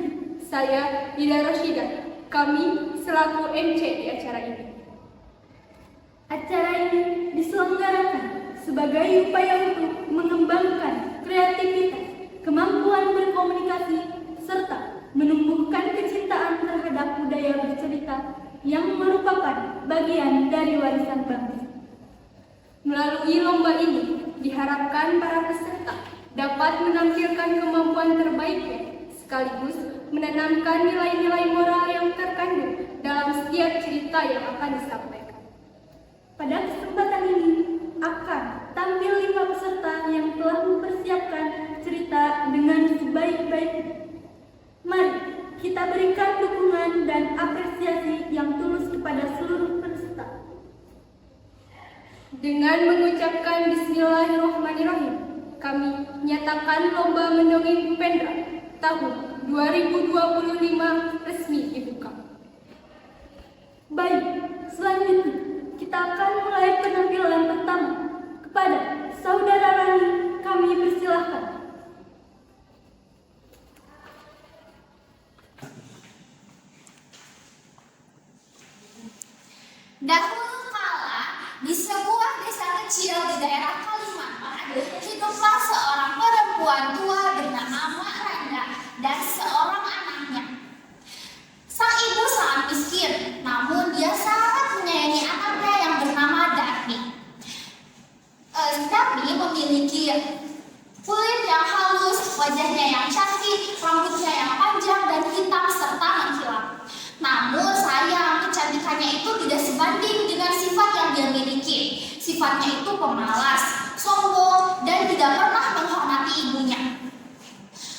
saya Ida Roshidah, kami selaku MC di acara ini. Acara ini diselenggarakan sebagai upaya untuk mengembangkan kreativitas, kemampuan berkomunikasi, serta menumbuhkan kecintaan terhadap budaya bercerita yang merupakan bagian dari warisan bangsa. Melalui lomba ini, diharapkan para peserta dapat menampilkan kemampuan terbaiknya, sekaligus menanamkan nilai-nilai moral yang terkandung dalam setiap cerita yang akan disampaikan. Pada kesempatan ini, akan tampil 5 peserta yang telah mempersiapkan cerita dengan sebaik-baiknya. Mari kita berikan dukungan dan apresiasi yang tulus kepada seluruh peserta. Dengan mengucapkan Bismillahirrahmanirrahim, kami nyatakan Lomba Mendongeng Bupendra tahun 2025 resmi dibuka. Baik, selanjutnya kita akan mulai penampilan pertama. Kepada Saudara Rani, kami persilahkan. Dahulu kala, di sebuah desa kecil di daerah Kalimantan, hiduplah seorang perempuan tua bernama Mak Randa dan seorang anaknya. Sang ibu sangat miskin, namun dia sangat menyayangi anaknya yang bernama Darmi. Darmi memiliki kulit yang halus, wajahnya yang cantik, rambutnya yang panjang dan hitam serta mengkilap. Namun sayang, kecantikannya itu tidak sebanding dengan sifat yang dia miliki. Sifatnya itu pemalas, sombong, dan tidak pernah menghormati ibunya.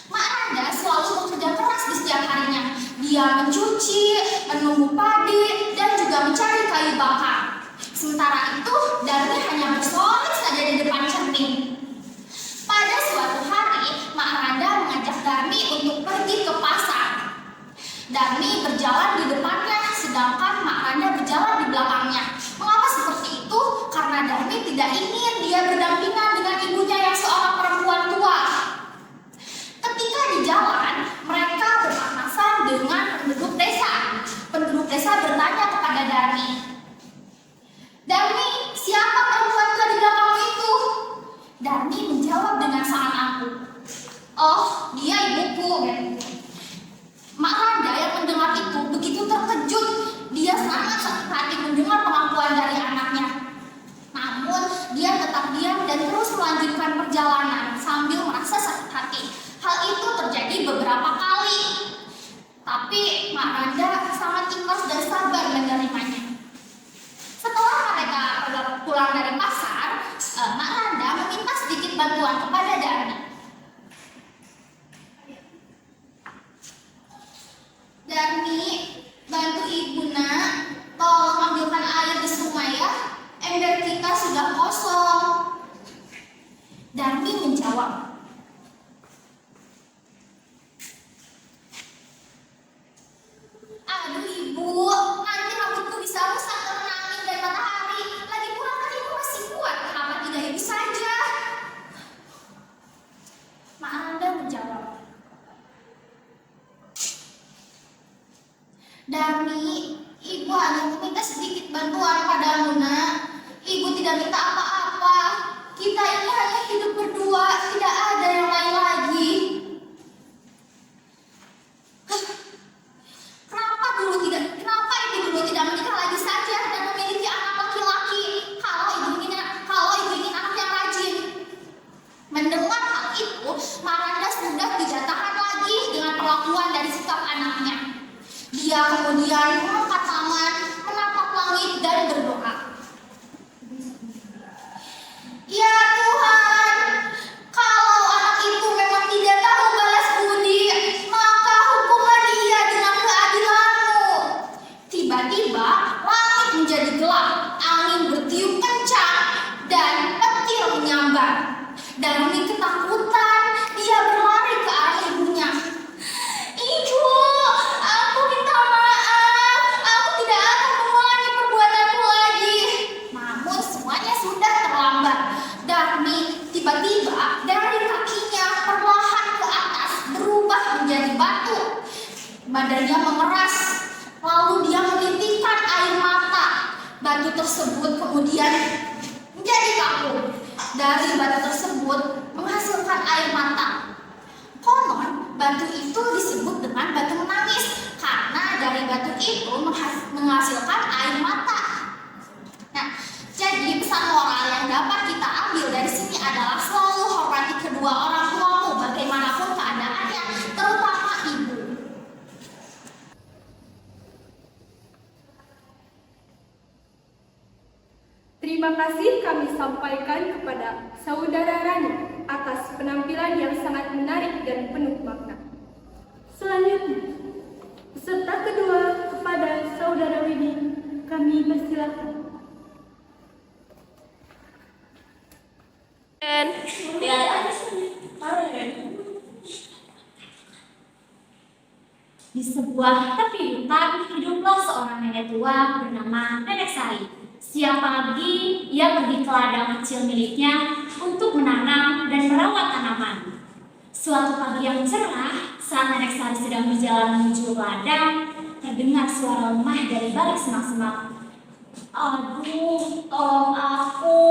Mak Randa selalu bekerja keras di setiap harinya. Dia mencuci, menumbuh padi, dan juga mencari kayu bakar. Sementara itu, Darmi hanya bersolek saja di depan cermin. Pada suatu hari, Mak Randa mengajak Darmi untuk pergi ke pasar. Darmi berjalan di depannya, sedangkan Mak Randa berjalan di belakangnya. Mengapa seperti itu? Karena Darmi tidak ingin dia berdampingan dengan ibunya yang seorang perempuan tua. Ketika di jalan, mereka berpapasan dengan penduduk desa. Penduduk desa bertanya kepada Darmi, "Darmi, siapa perempuan tua di belakangmu itu?" Darmi menjawab dengan sangat angkuh, "Oh, dia ibuku." Mak Randa yang mendengar itu begitu terkejut. Dia sangat sakit hati mendengar pengakuan dari anaknya. Namun, dia tetap diam dan terus melanjutkan perjalanan sambil merasa sakit hati. Hal itu terjadi beberapa kali. Tapi Mak Randa sangat ikhlas dan sabar menerimanya. Setelah mereka pulang dari pasar, Mak Randa meminta sedikit bantuan kepada Darmi. Darmi Dami, ibu hanya meminta sedikit bantuan padamu, nak. Ibu tidak minta apa-apa. Kita ini hanya hidup berdua, tidak ada yang lain lagi. Kenapa ibu dulu tidak menikah lagi saja dan memiliki anak laki-laki? Kalau ibu ingin anak yang rajin. Mendengar hal itu, Maranda sudah tidak tahan lagi dengan perlakuan dari sikap anaknya. Dia kemudian mengangkat tangan, menatap langit dan berdoa. Ya Tuhan, kalau anak itu memang tidak tahu balas budi, maka hukumlah dia dengan keadilan-Mu. Tiba-tiba langit menjadi gelap, angin bertiup kencang, dan petir menyambar. Dan demi ketakutan, dia berlari ke arah ibunya. Ibu, aku minta maaf. Aku tidak akan mengulangi perbuatanku lagi. Namun semuanya sudah terlambat. Dami tiba-tiba dari kakinya perlahan ke atas berubah menjadi batu. Badannya memeras. Lalu dia menitikkan air mata. Batu tersebut kemudian menjadi kaku. Dari batu tersebut menghasilkan air mata. Konon batu itu disebut dengan batu menangis karena dari batu itu menghasilkan air mata. Nah, jadi pesan moral yang dapat kita ambil dari sini adalah selalu hormati kedua orang tuamu bagaimanapun keadaannya, terutama ibu. Terima kasih kami sampaikan kepada Saudara Rani atas penampilan yang sangat menarik dan penuh makna. Selanjutnya, peserta kedua kepada Saudara Widi, kami persilakan. Di sebuah tepi hutan hiduplah seorang nenek tua bernama Nenek Sari. Setiap pagi, ia pergi ke ladang kecil miliknya untuk menanam dan merawat tanaman. Suatu pagi yang cerah, saat Nenek Sari sedang berjalan menuju ladang, terdengar suara lemah dari balik semak-semak. Aduh, tolong aku.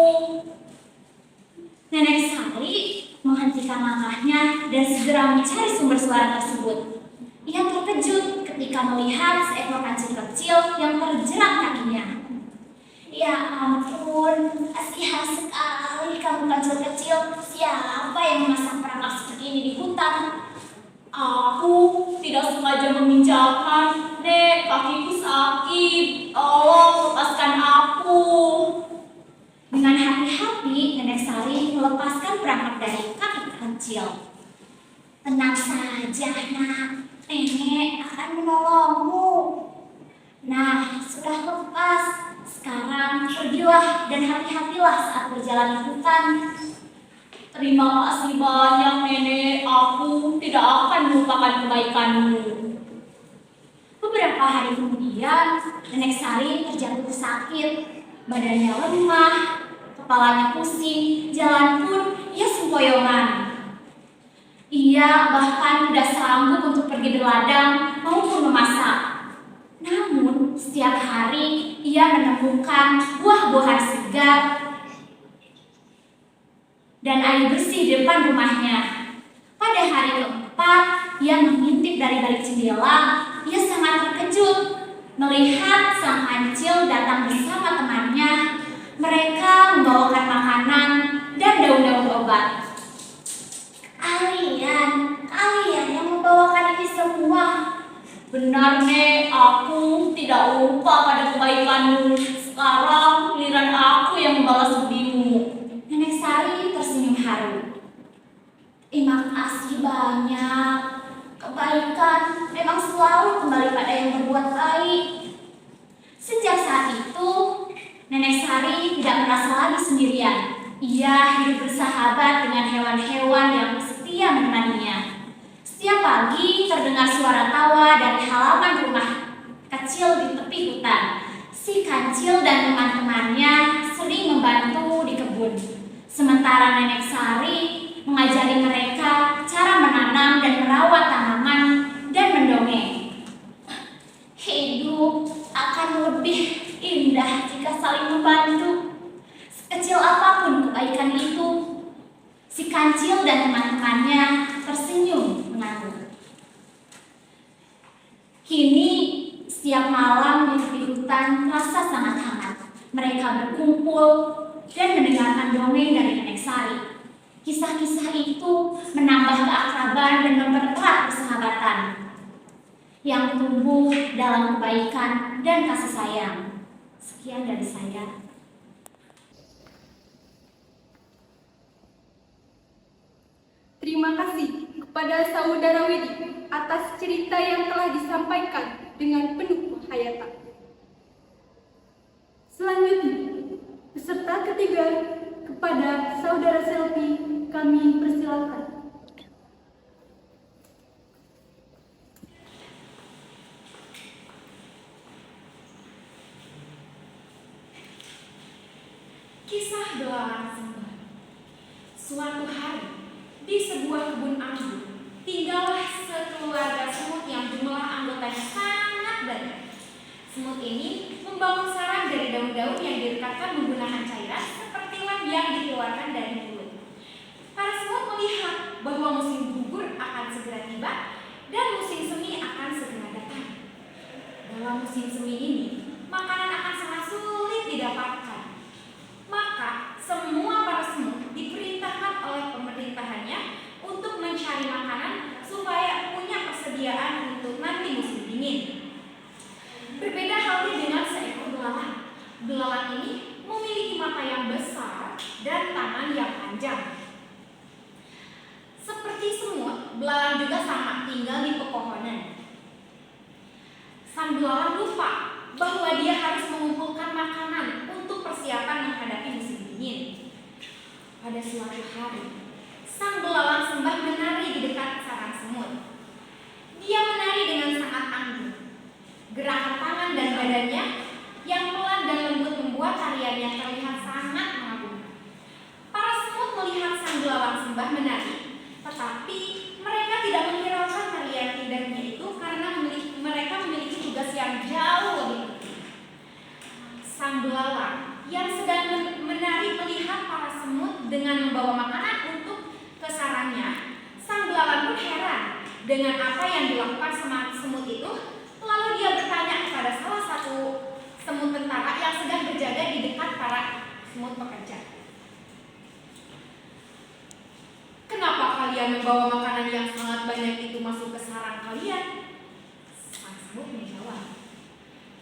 Nenek Sari menghentikan langkahnya dan segera mencari sumber suara tersebut. Ia terkejut ketika melihat seekor kancil kecil yang terjerat kakinya. Ya ampun, kasihan sekali kamu kancil kecil. Siapa yang memasang perangkap seperti ini di hutan? Aku tidak sengaja menginjakkan. Nek, kakiku sakit. Tolong lepaskan aku. Dengan hati-hati, Nenek Sari melepaskan perangkap dari kaki kancil. Tenang saja, nak. Nenek akan menolongmu. Nah, sudah lepas. Sekarang pergilah dan hati-hatilah saat berjalan di hutan. Terima kasih banyak, Nenek. Aku tidak akan melupakan kebaikanmu. Beberapa hari kemudian, Nenek Sari terjatuh sakit. Badannya lemah, kepalanya pusing, jalan pun ia sempoyongan. Ia bahkan tidak sanggup untuk pergi berladang maupun memasak. Namun, setiap hari ia menemukan buah-buahan segar dan air bersih di depan rumahnya. Pada hari keempat, ia mengintip dari balik jendela. Ia sangat terkejut melihat sang kancil datang bersama temannya. Mereka membawakan makanan dan daun-daun obat. Kalian yang membawakan ini semua. Benar, Nek, aku tidak lupa pada kebaikanmu. Sekarang giliran aku yang membalas budimu. Nenek Sari tersenyum haru. Terima kasih banyak. Kebaikan memang selalu kembali pada yang berbuat baik. Sejak saat itu, Nenek Sari tidak merasa lagi sendirian. Ia hidup bersahabat dengan hewan-hewan yang setia menemaninya. Setiap pagi terdengar suara tawa dari halaman rumah kecil di tepi hutan. Si kancil dan teman-temannya sering membantu di kebun. Sementara Nenek Sari mengajari mereka cara menanam dan merawat tanaman dan mendongeng. Hidup Kini, setiap malam di tepi hutan terasa sangat hangat. Mereka berkumpul dan mendengarkan dongeng dari Nenek Sari. Kisah-kisah itu menambah keakraban dan mempererat persahabatan yang tumbuh dalam kebaikan dan kasih sayang. Sekian dari saya. Terima kasih kepada Saudara Widi atas cerita yang telah disampaikan dengan penuh penghayatan. Selanjutnya, peserta ketiga kepada Saudara Selvi kami persilakan. Kisah Belalang Sembah. Suatu hari, di sebuah kebun anggur, tinggallah sekeluarga semut yang jumlah anggotanya sangat banyak. Semut ini membangun sarang dari daun-daun yang direkatkan menggunakan cairan seperti lem yang dikeluarkan dari mulut. Para semut melihat bahwa musim gugur akan segera tiba dan musim semi akan segera datang. Dalam musim semi ini, makanan akan sangat sulit didapatkan. Maka semua para semut diperintahkan oleh pemerintahannya untuk mencari makanan supaya punya persediaan untuk nanti musim dingin. Berbeda halnya dengan seekor belalang. Belalang ini memiliki mata yang besar dan tangan yang panjang. Seperti semut, belalang juga sama tinggal di pepohonan. Sang belalang lupa bahwa dia harus mengumpulkan makanan untuk persiapan menghadapi musim dingin. Pada suatu hari, sang belalang sembah menari di dekat sarang semut. Dia menari dengan sangat anggun. Gerakan tangan dan badannya yang pelan dan lembut membuat tariannya terlihat sangat mengagumkan. Para semut melihat sang belalang sembah menari, tetapi mereka tidak menghiraukan tarian indahnya itu karena mereka memiliki tugas yang jauh lebih penting. Sang belalang yang sedang menari melihat para semut dengan membawa makanan untuk ke sarangnya. Sang belalang pun heran dengan apa yang dilakukan sama semut itu. Lalu dia bertanya kepada salah satu semut tentara yang sedang berjaga di dekat para semut pekerja. Kenapa kalian membawa makanan yang sangat banyak itu masuk ke sarang kalian? Sang semut menjawab,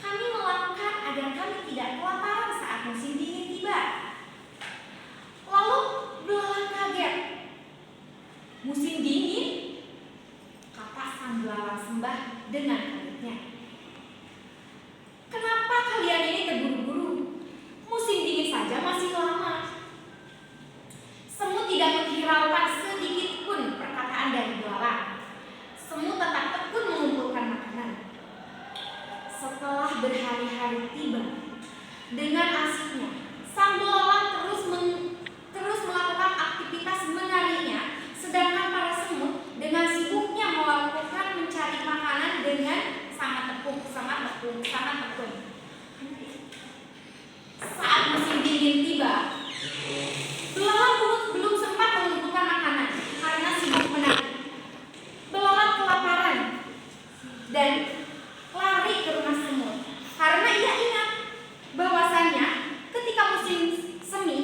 kami melakukan agar kami tidak kelaparan saat musim dingin tiba. Lalu belalang kaget. Musim dingin? Kata sang belalang sembah dengan kagetnya. Kenapa kalian ini terburu-buru? Musim dingin saja masih lama. Semut tidak menghiraukan sedikit pun perkataan dari belalang. Semut tetap tekun mengumpulkan makanan. Setelah berhari-hari tiba, dengan asiknya, sang belalang terus melakukan aktivitas menarinya, sedangkan para semut dengan sibuknya melakukan mencari makanan dengan sangat tekun. Saat musim dingin tiba, belalang belum sempat mengumpulkan makanan karena sibuk menari. Belalang kelaparan dan lari ke rumah semut karena ia ingat bahwasannya ketika musim semi,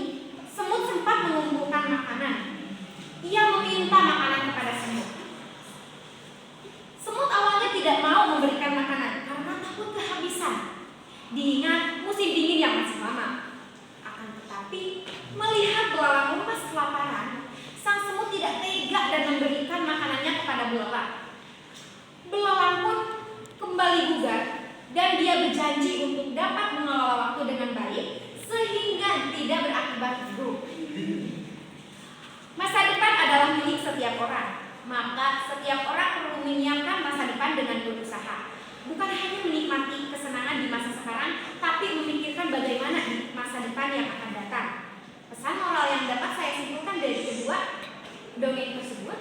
semut sempat mengumpulkan makanan. Ia meminta makanan kepada semut. Semut awalnya tidak mau memberikan makanan karena takut kehabisan. Diingat musim dingin yang masih lama. Akan tetapi, melihat belalang lemas kelaparan, sang semut tidak tega dan memberikan makanannya kepada belalang. Belalang pun kembali bugar dan dia berjanji untuk dapat mengelola waktu dengan baik sehingga tidak berakibat buruk. Masa depan adalah milik setiap orang, maka setiap orang perlu menyiapkan masa depan dengan berusaha. Bukan hanya menikmati kesenangan di masa sekarang, tapi memikirkan bagaimana di masa depan yang akan datang. Pesan moral yang dapat saya simpulkan dari kedua dongeng tersebut,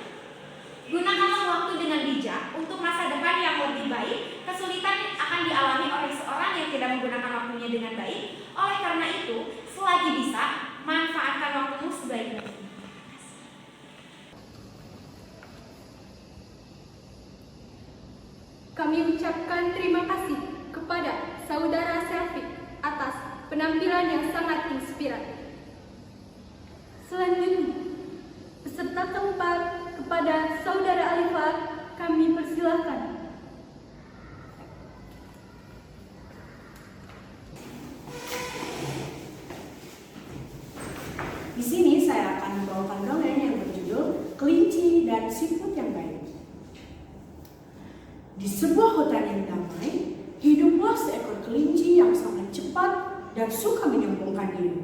gunakanlah waktu dengan bijak untuk masa depan yang lebih baik. Kesulitan akan dialami oleh seorang yang tidak menggunakan waktunya dengan baik. Oleh karena itu, selagi bisa, manfaatkan waktumu sebaik-baiknya. Kami kami ucapkan terima kasih kepada Saudara Selfie atas penampilan yang sangat inspiratif. Selanjutnya, peserta keempat kepada Saudara Alifat kami persilahkan. Di sini saya akan membawakan dongeng yang berjudul Kelinci dan Siput yang Baik. Di sebuah hutan yang damai, hiduplah seekor kelinci yang sangat cepat dan suka menyombongkan diri.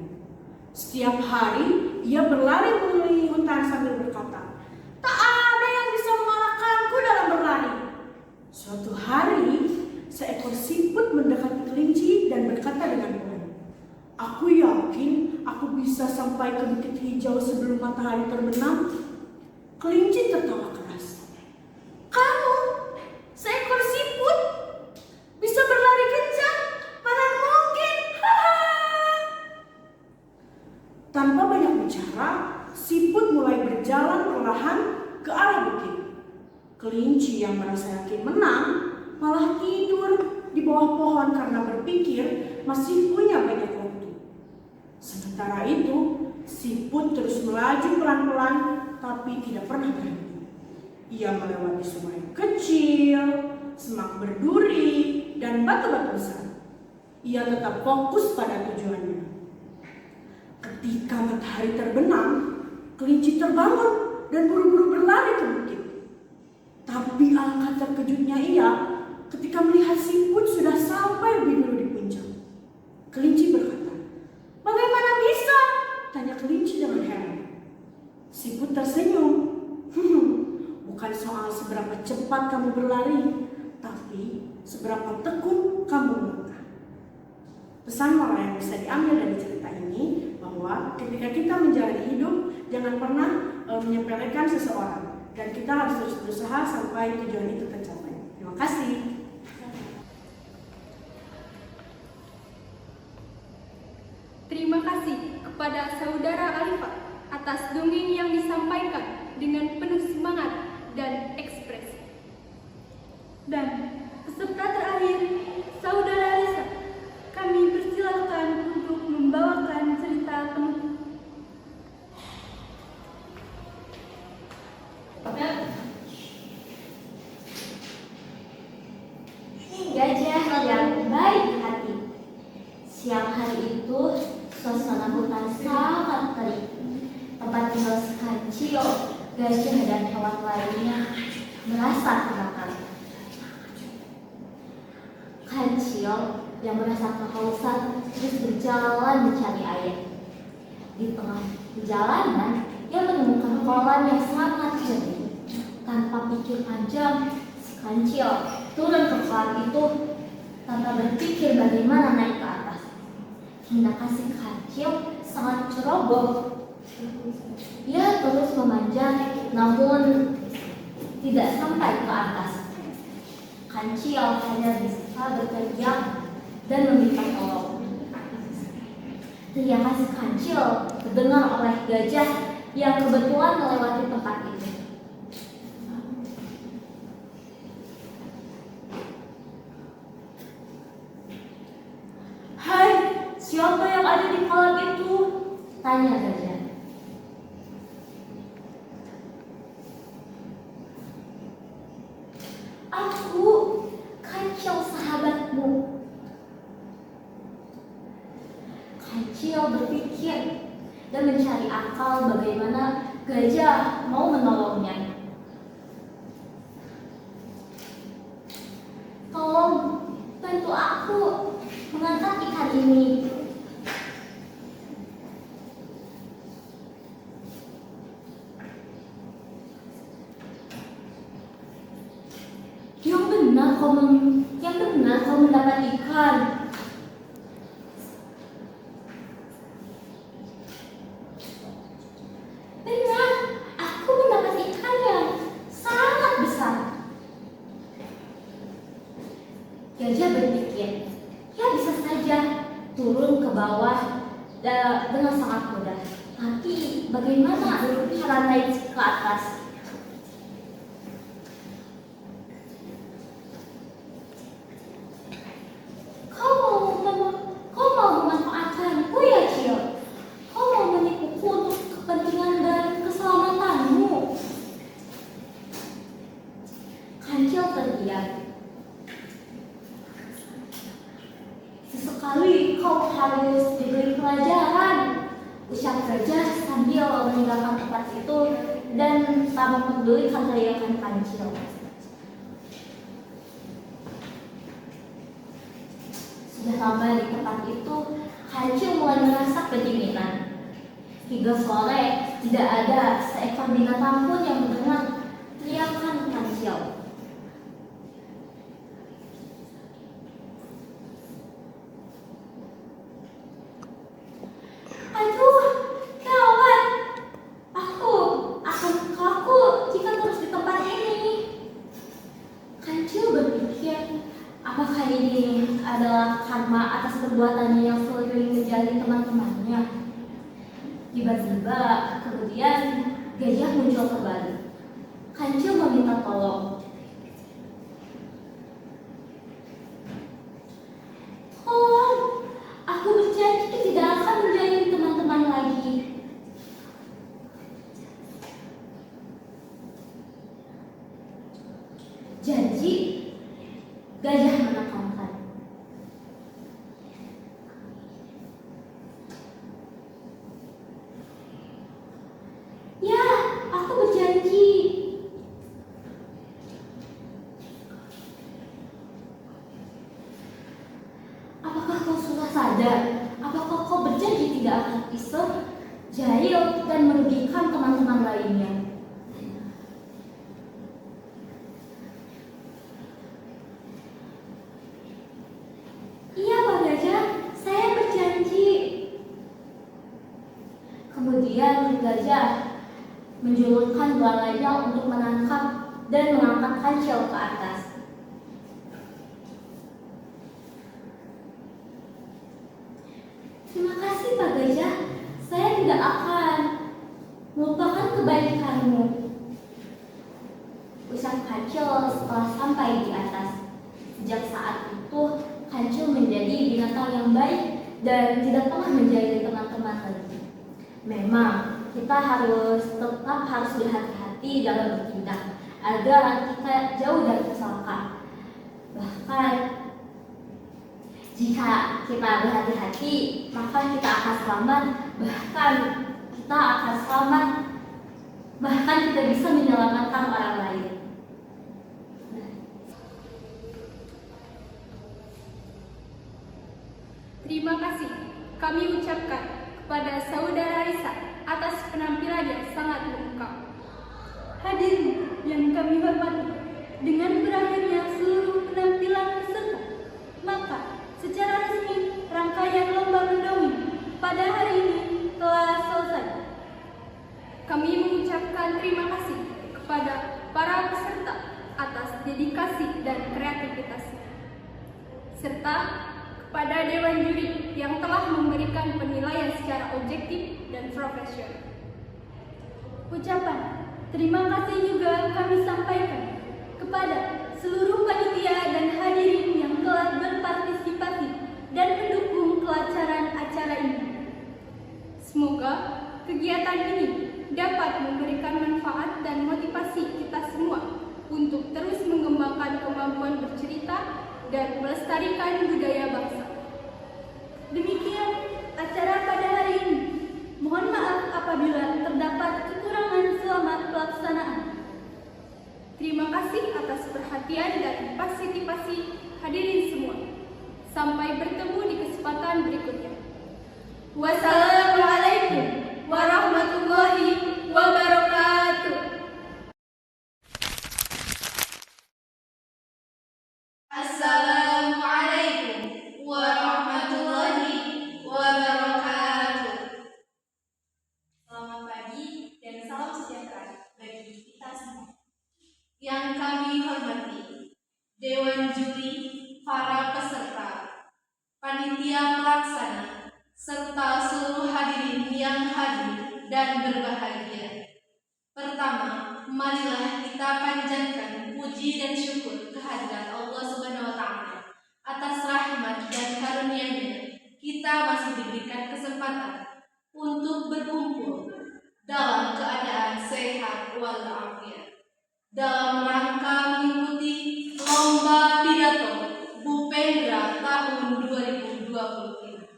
Setiap hari, ia berlari mengelilingi hutan sambil berkata, "Tak ada yang bisa mengalahkanku dalam berlari." Suatu hari, seekor siput mendekati kelinci dan berkata dengan pelan, "Aku yakin aku bisa sampai ke bukit hijau sebelum matahari terbenam." Kelinci tertawa keras. "Kamu, seekor siput, bisa berlari kencang? Mana mungkin?" Tanpa banyak bicara, siput mulai berjalan perlahan ke arah bukit. Kelinci yang merasa yakin menang malah tidur di bawah pohon karena berpikir masih punya banyak waktu. Sementara itu, siput terus melaju pelan-pelan tapi tidak pernah berhenti. Ia melewati sungai kecil, semak berduri, dan batu-batu besar. Ia tetap fokus pada tujuannya. Ketika matahari terbenam, kelinci terbangun dan buru-buru berlari ke bukit. Tapi alangkah terkejutnya ia ketika melihat siput sudah sampai lebih dulu di puncak. Kelinci berkata, "Bagaimana bisa?" tanya kelinci dengan heran. Siput tersenyum. Bukan soal seberapa cepat kamu berlari, tapi seberapa tekun kamu melangkah." Pesan moral yang bisa diambil dari cerita ini bahwa ketika kita menjalani hidup, jangan pernah menyepelekan seseorang, dan kita harus terus berusaha sampai tujuan itu tercapai. Terima kasih. Terima kasih kepada Saudara Alifat atas dongeng yang disampaikan dengan penuh semangat dan ekspresi. Dan peserta terakhir, Saudara Lisa, kami persilahkan untuk membawakan cerita penutup. Gajah yang baik hati. Siang hari itu, suasana hutan sangat terik. Tempat tinggal si kancil, gajah dan hewan lainnya merasa kebakar. Kancil yang merasa kehausan terus berjalan mencari air. Di tengah perjalanan, ia menemukan kolam yang sangat jernih. Tanpa pikir panjang, si kancil turun ke kolam itu tanpa berpikir bagaimana naik ke atas. Tindakan si kancil sangat ceroboh. Ia terus memanjat, namun tidak sampai ke atas. Kancil hanya bisa berteriak dan meminta tolong. Teriakan si kancil terdengar oleh gajah yang kebetulan melewati tempat itu. "Hai, siapa yang ada di kolam itu?" tanya gajah. "Aku, Kancil sahabatmu." Kancil berpikir dan mencari akal bagaimana gajah mau menolongnya. "Tolong, bantu aku mengangkat ikan ini." Yang benar kau mendapat ikan." "Benar, aku mendapat ikan yang sangat besar." Gajah berpikir, ya bisa saja turun ke bawah dengan sangat mudah. Tapi bagaimana cara naik ke atas? Tapi kau harus diberi pelajaran, ucap Gajah sambil meninggalkan tempat itu dan tak mempedulikan teriakan Kancil. Sudah lama di tempat itu, Kancil mulai merasa kedinginan. Hingga sore, tidak ada seekor binatang pun yang mendengar teriakan Kancil. Aduh, kawan, aku akan kaku jika terus di tempat ini. Kancil berpikir, apakah ini adalah karma atas perbuatannya yang sering menjadi teman-temannya? Tiba-tiba, kemudian gajah muncul kembali. Kancil meminta tolong. Tolong, aku berjanji tidak akan menjadi teman-teman lagi. Janji? Gajah menekankan. Ya, aku berjanji. Apakah kau sudah sadar? Apakah kau berjanji tidak akan iseng, jahil, dan merugikan teman-teman lainnya? Iya, Pak Gajah, saya berjanji. Kemudian gajah menjulurkan belalainya untuk menangkap dan mengangkat Kancil ke atas. Terima kasih Pak Gajah, saya tidak akan melupakan kebaikanmu, ucap Kancil setelah sampai di atas. Sejak saat itu, Kancil menjadi binatang yang baik dan tidak pernah menjadi teman-teman lagi. Memang kita tetap harus berhati-hati dalam bertindak agar kita jauh dari kesalahan. Bahkan jika kita berhati-hati, maka kita akan selamat. Bahkan kita bisa menyelamatkan orang lain. Terima kasih kami ucapkan kepada Saudara Risa atas penampilan yang sangat lengkap. Hadirin yang kami hormati, dengan berakhirnya seluruh penampilan peserta, maka secara resmi rangkaian lomba mendongeng pada hari ini telah selesai. Kami mengucapkan terima kasih kepada para peserta atas dedikasi dan kreativitasnya, serta kepada Dewan Juri yang telah memberikan penilaian secara objektif dan profesional. Ucapan terima kasih juga kami sampaikan kepada seluruh panitia dan hadirin yang telah berpartisipasi dan mendukung kelancaran acara ini. Semoga kegiatan ini dapat memberikan manfaat dan motivasi kita semua untuk terus mengembangkan kemampuan bercerita dan melestarikan budaya bangsa. Demikian acara pada hari ini. Mohon maaf apabila terdapat kekurangan selama pelaksanaan. Terima kasih atas perhatian dan partisipasi hadirin semua. Sampai bertemu di kesempatan berikutnya. Wassalamualaikum warahmatullahi wabarakatuh. Assalamualaikum warahmatullahi wabarakatuh. Selamat pagi dan salam sejahtera bagi kita semua. Yang kami hormati Dewan Juri, para peserta, panitia pelaksana, serta seluruh hadirin yang hadir dan berbahagia. Pertama, marilah kita panjatkan puji dan syukur kehadirat Allah Subhanahu wa Ta'ala atas rahmat dan karunia-Nya. Kita masih diberikan kesempatan untuk berkumpul dalam keadaan sehat walafiat dalam rangka mengikuti lomba pidato Bu Pendra tahun 2025.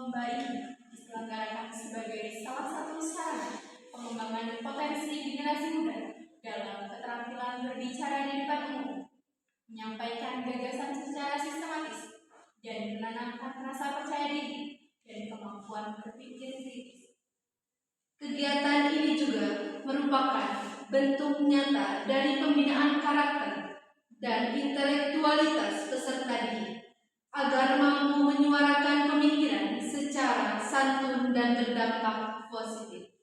Lomba ini diselenggarakan sebagai salah satu sarana pengembangan potensi generasi muda dalam keterampilan berbicara di depan umum, menyampaikan gagasan secara sistematis, dan menanamkan rasa percaya diri dan kemampuan berpikir kritis. Kegiatan ini juga merupakan bentuk nyata dari pembinaan karakter dan intelektualitas peserta didik agar mampu menyuarakan pemikiran secara santun dan berdampak positif.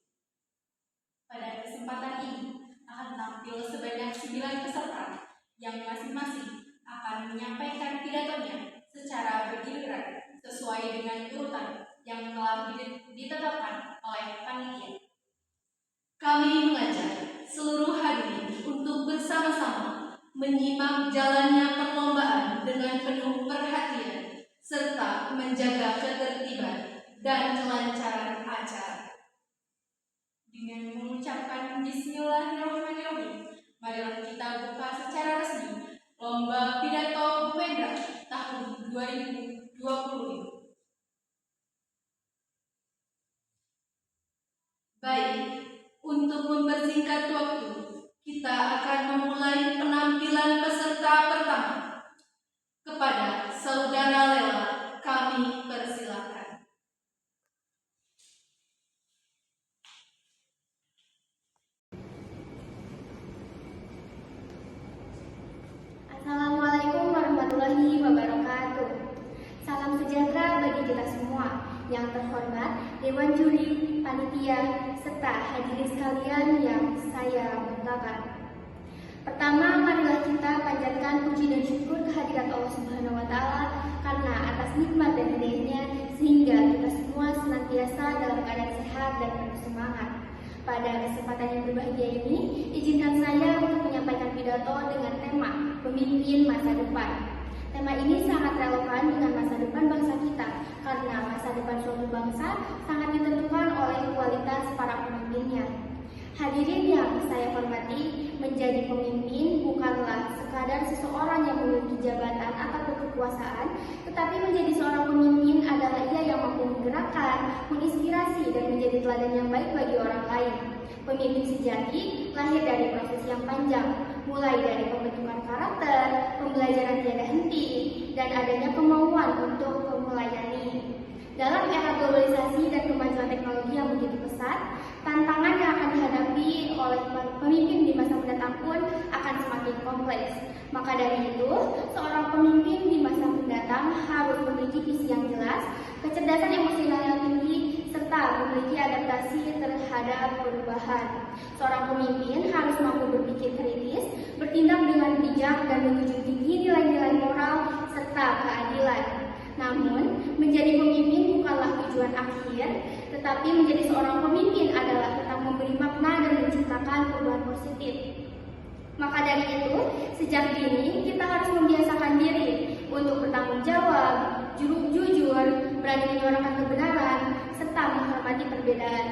Pada kesempatan ini akan tampil sebanyak 9 peserta yang masing-masing akan menyampaikan pidatonya secara bergiliran sesuai dengan urutan yang telah ditetapkan oleh panitia. Kami mengajak seluruh hadirin untuk bersama-sama menyimak jalannya perlombaan dengan penuh perhatian serta menjaga ketertiban dan kelancaran acara. Dengan mengucapkan Bismillahirrahmanirrahim, marilah kita buka secara resmi Lomba Pidato Bu Pendra tahun 2020. Baik, untuk mempersingkat waktu, kita akan memulai penampilan peserta pertama. Kepada Saudara Lela, kami persilakan. Assalamualaikum warahmatullahi wabarakatuh. Salam sejahtera bagi kita semua. Yang terhormat Dewan Juri, Panitia, serta hadirin sekalian yang saya banggakan. Pertama, marilah kita panjatkan puji dan syukur kehadirat Allah Subhanahu wa Ta'ala karena atas nikmat dan hidayahnya sehingga kita semua senantiasa dalam keadaan sehat dan penuh semangat. Pada kesempatan yang berbahagia ini, izinkan saya untuk menyampaikan pidato dengan tema Pemimpin Masa Depan. Tema ini sangat relevan dengan masa depan bangsa kita karena masa depan suatu bangsa sangat ditentukan oleh kualitas para pemimpinnya. Hadirin yang saya hormati, menjadi pemimpin bukanlah sekadar seseorang yang memiliki jabatan atau kekuasaan, tetapi menjadi seorang pemimpin adalah ia yang mampu menggerakkan, menginspirasi, dan menjadi teladan yang baik bagi orang lain. Pemimpin sejati lahir dari proses yang panjang, mulai dari pembentukan karakter, pembelajaran tiada henti, dan adanya kemauan untuk melayani. Dalam era globalisasi dan kemajuan teknologi yang begitu pesat, tantangan yang akan dihadapi oleh pemimpin di masa mendatang pun akan semakin kompleks. Maka dari itu, seorang pemimpin di masa mendatang harus memiliki visi yang jelas, kecerdasan emosional yang tinggi, serta memiliki adaptasi terhadap perubahan. Seorang pemimpin harus mampu berpikir kritis, bertindak dengan bijak, dan menjunjung tinggi nilai-nilai moral serta keadilan. Namun, menjadi pemimpin bukanlah tujuan akhir, tetapi menjadi seorang pemimpin adalah tentang memberi makna dan menciptakan perubahan positif. Maka dari itu, sejak dini kita harus membiasakan diri untuk bertanggung jawab, jujur, berani menyuarakan kebenaran, serta menghormati perbedaan.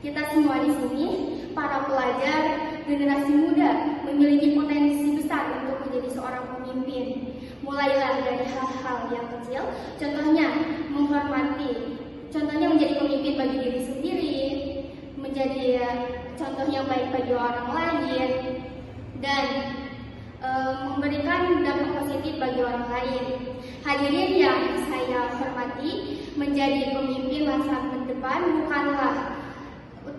Kita semua di sini, para pelajar, generasi muda, memiliki potensi besar untuk menjadi seorang pemimpin. Mulailah dari hal-hal yang kecil, contohnya menghormati, contohnya menjadi pemimpin bagi diri sendiri, menjadi contoh yang baik bagi orang lain, dan memberikan dampak positif bagi orang lain. Hadirin yang saya hormati, menjadi pemimpin masa depan bukanlah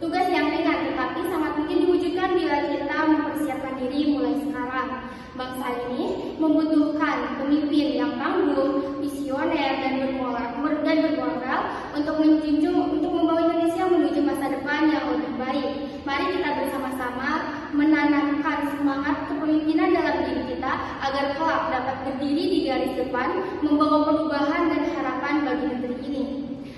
tugas yang ringan, tetapi sangat mungkin diwujudkan bila kita mempersiapkan diri mulai sekarang. Bangsa ini membutuhkan pemimpin yang tangguh, visioner, dan bermoral untuk membawa Indonesia menuju masa depan yang lebih baik. Mari kita bersama-sama menanamkan semangat kepemimpinan dalam diri kita agar kelak dapat berdiri di garis depan, membawa perubahan dan harapan bagi negeri ini.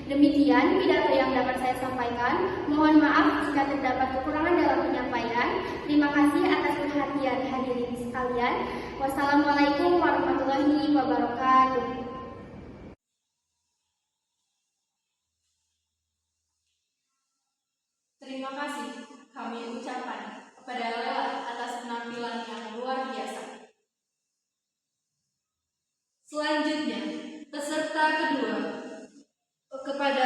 Demikian pidato yang dapat saya sampaikan. Mohon maaf jika terdapat kekurangan dalam penyampaian. Terima kasih atas perhatian hadirin sekalian. Wassalamualaikum warahmatullahi wabarakatuh. Terima kasih kami ucapkan kepada Lela atas penampilan yang luar biasa. Selanjutnya, peserta kedua kepada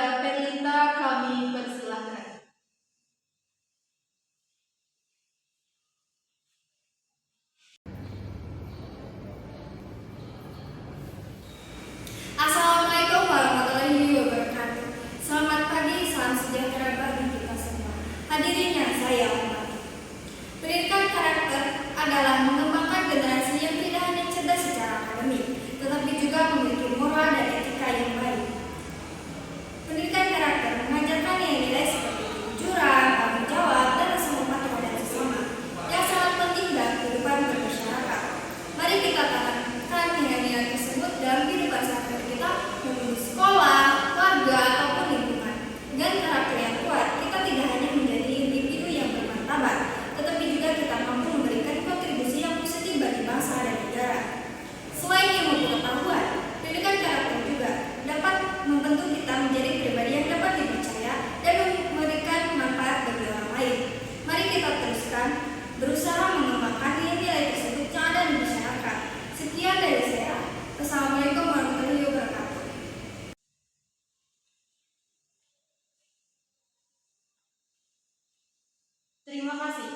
Wassalamualaikum warahmatullahi wabarakatuh. Terima kasih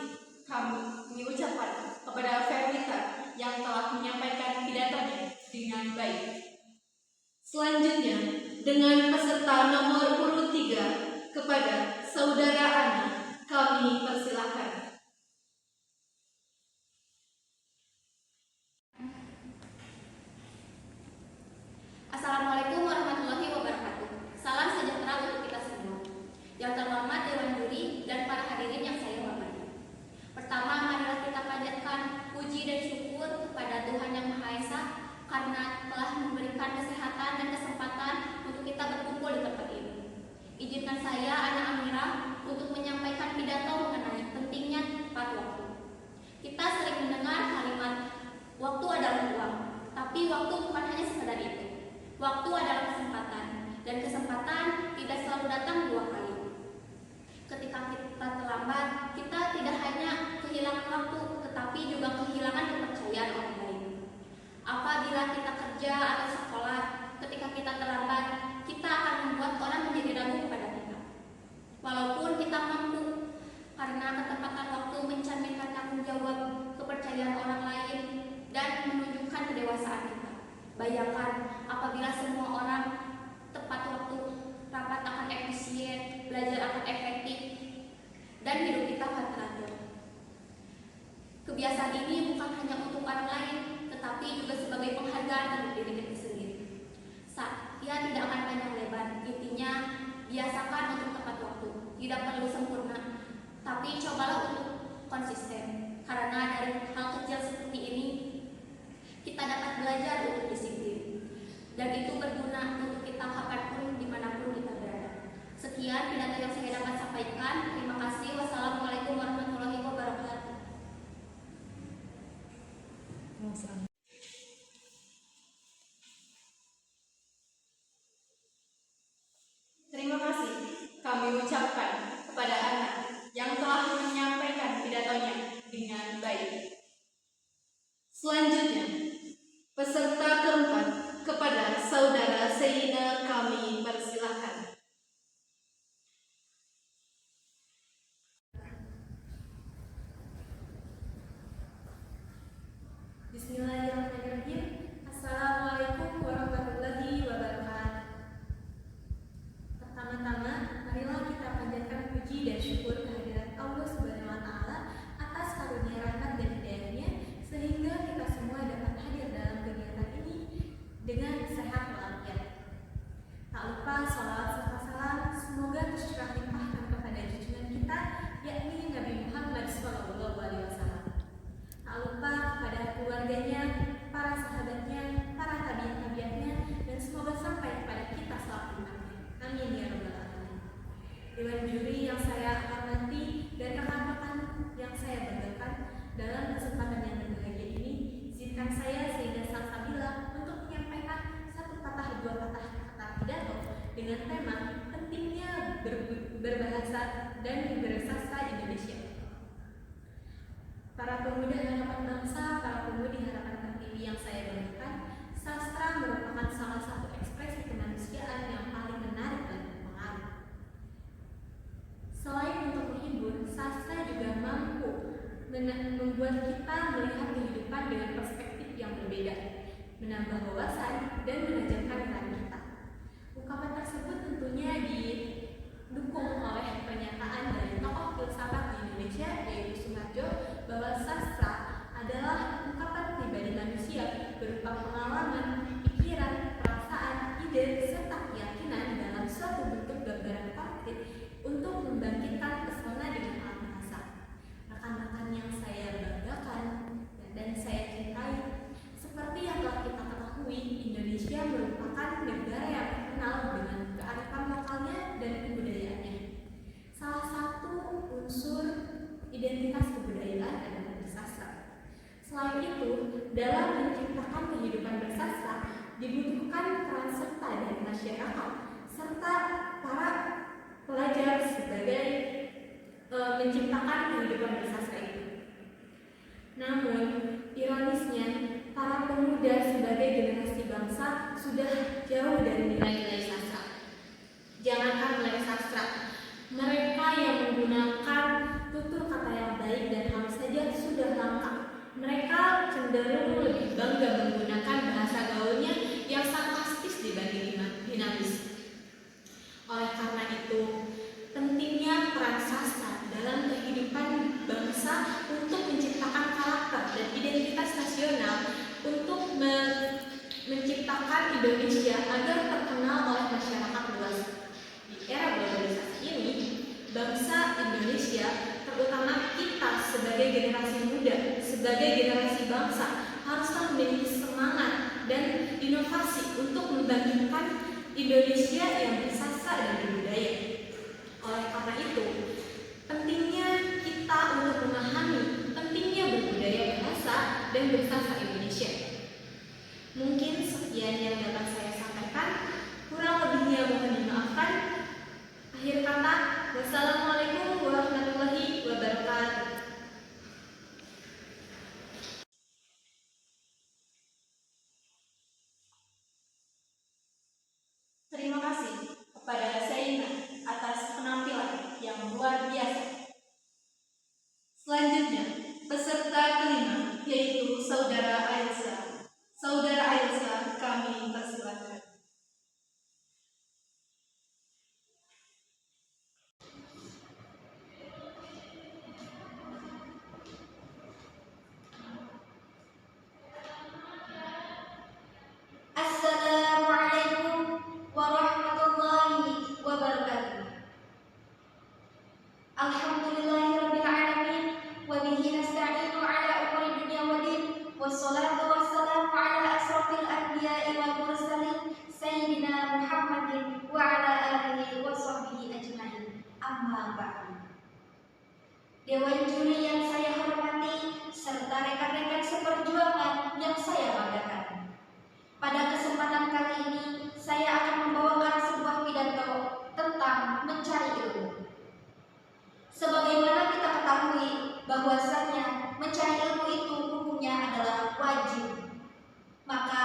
kami ucapkan kepada Verlita yang telah menyampaikan pidatonya dengan baik. Selanjutnya, dengan peserta nomor urut 3 kepada Saudara Ana, kami persilakan. Assalamualaikum warahmatullahi wabarakatuh. Salam sejahtera untuk kita semua. Yang terhormat Dewan Juri dan para hadirin yang saya hormati. Pertama, marilah kita panjatkan puji dan syukur kepada Tuhan Yang Maha Esa karena telah memberikan kesehatan dan kesempatan untuk kita berkumpul di tempat ini. Izinkan saya, Ana Amira, untuk menyampaikan pidato mengenai pentingnya tepat waktu. Kita sering mendengar kalimat waktu adalah uang, tapi waktu bukan hanya sekedar itu. Waktu adalah kesempatan, dan kesempatan tidak selalu datang 2 kali. Ketika kita terlambat, kita tidak hanya kehilangan waktu, tetapi juga kehilangan kepercayaan orang lain. Apabila kita kerja atau sekolah, ketika kita terlambat, kita akan membuat orang menjadi ragu kepada kita. Walaupun kita mampu, karena ketepatan waktu mencerminkan tanggung jawab, kepercayaan orang lain, dan menunjukkan kedewasaan kita. Bayangkan apabila semua orang tepat waktu, rapat akan efisien, belajar akan efektif, dan hidup kita akan teratur. Kebiasaan ini bukan hanya untuk orang lain, tetapi juga sebagai penghargaan untuk diri kita sendiri. Ia tidak akan panjang lebar, intinya biasakan untuk tepat waktu. Tidak perlu sempurna, tapi cobalah untuk konsisten. Karena dari hal kecil seperti ini, kita dapat belajar untuk disiplin. Dan itu berguna untuk kita kapanpun, dimanapun kita berada. Sekian pidato yang saya dapat sampaikan. Terima kasih. Wassalamualaikum warahmatullahi wabarakatuh. Terima kasih kami ucapkan kepada Ana yang telah menyampaikan pidatonya dengan baik. Selanjutnya, peserta keempat kepada Saudara Seina kami persilakan. Bismillahirrahmanirrahim. Assalamualaikum warahmatullahi wabarakatuh. Pertama-tama, marilah kita panjatkan puji dan syukur kehadirat Allah Subhanahu wa Ta'ala atas karunia rahmat dan hidayahnya, sehingga kita semua dapat hadir dalam kegiatan ini dengan sehat walafiat. Tak lupa salawat serta salam semoga tercurah limpahkan kepada junjungan kita, yakni Nabi Muhammad SAW. Tak lupa kepada keluarganya, para sahabatnya, para tabi'in-tabi'atnya, dan semoga sampai kepada kita selamanya. Amin ya rabbal alamin. Dewan juri yang saya hormati dan rekan-rekan yang saya banggakan, dalam kesempatan yang berbahagia ini, izinkan saya sehingga salsabila untuk menyampaikan satu patah dua patah kata pidato dengan tema pentingnya berbahasa dan bersastra Indonesia. Para pemuda harapan bangsa, para pemudi harapan Pertiwi yang saya banggakan, sastra merupakan salah satu ekspresi kemanusiaan yang paling menarik dan berpengaruh. Selain untuk menghibur, sastra juga mampu membuat kita melihat kehidupan dengan perspektif yang berbeda, menambah wawasan dan menajamkan pikiran kita. Ungkapan tersebut tentunya didukung oleh pernyataan dari tokoh filsafat di Indonesia, yaitu Soeharto, bahwa sastra adalah ungkapan pribadi manusia berupa pengalaman, pikiran, perasaan, ide, serta keyakinan dalam suatu bentuk gambaran konkret untuk membangkitkan pesona dengan alat bahasa. Rekan-rekan yang saya banggakan dan saya cintai, seperti yang telah kita ketahui, Indonesia merupakan negara yang terkenal dengan kearifan lokalnya dan kebudayaannya. Salah satu unsur identitas kebudayaan adalah bersastra. Selain itu, dalam menciptakan kehidupan bersastra dibutuhkan peran serta dari masyarakat serta para pelajar sebagai menciptakan kehidupan bersastra itu. Namun, ironisnya, para pemuda sebagai generasi bangsa sudah jauh dari nilai-nilai sastra. Jangankan nilai sastra, mereka yang menggunakan tutur kata yang baik dan halus saja sudah langka. Mereka cenderung lebih bangga menggunakan bahasa gaulnya yang sarkastis dibanding dinamis. Oleh karena itu, pentingnya peran sastra dalam kehidupan bangsa untuk menciptakan karakter dan identitas nasional, untuk menciptakan Indonesia agar terkenal oleh masyarakat luas. Di era globalisasi ini, bangsa Indonesia, terutama kita sebagai generasi muda, sebagai generasi bangsa, haruslah memiliki semangat dan inovasi untuk membangkitkan Indonesia yang bersastra dan berbudaya. Oleh karena itu, pentingnya kita untuk memahami pentingnya berbudaya bahasa dan bersastra Indonesia. Mungkin sekian yang dapat saya sampaikan, kurang lebihnya mohon dimaafkan. Akhir kata, wassalamualaikum warahmatullahi wabarakatuh. Terima kasih kepada Zaina atas penampilan yang luar biasa. Selanjutnya, peserta kelima yaitu Saudara Ailsa. Saudara Ailsa, kami persilakan. Assalamualaikum warahmatullahi wabarakatuh. Alhamdulillahirabbil alamin wa bihi nasta'inu ala umuri dunya waddin, wassalatu wassalamu ala asrofil anbiya'i wal mursalin sayyidina Muhammadin wa ala alihi wa sahbihi ajmain. Amma ba'du. Dewan juri yang saya hormati serta rekan-rekan seperjuangan yang saya banggakan. Pada kesempatan kali ini, saya akan membawakan sebuah pidato tentang mencari ilmu. Sebagaimana kita ketahui bahwasannya mencari ilmu itu hukumnya adalah wajib. Maka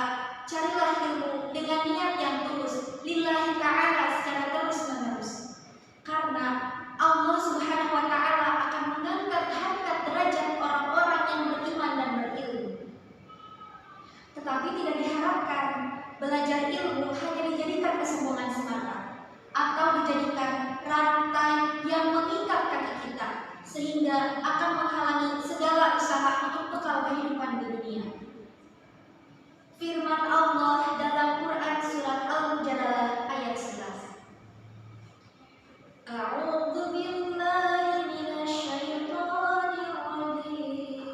carilah ilmu dengan niat yang tulus, lillahi ta'ala secara terus-menerus. Karena Allah Subhanahu wa ta'ala akan mengangkat harkat derajat orang-orang yang beriman dan berilmu. Tetapi tidak diharapkan belajar ilmu hanya dijadikan kesombongan semata, atau dijadikan rantai yang mengikat kaki kita sehingga akan menghalangi segala usaha untuk bekal kehidupan di dunia. Firman Allah dalam Quran surat Al-Mujadalah ayat 11. A'udzu billahi minasyaitonir rajim.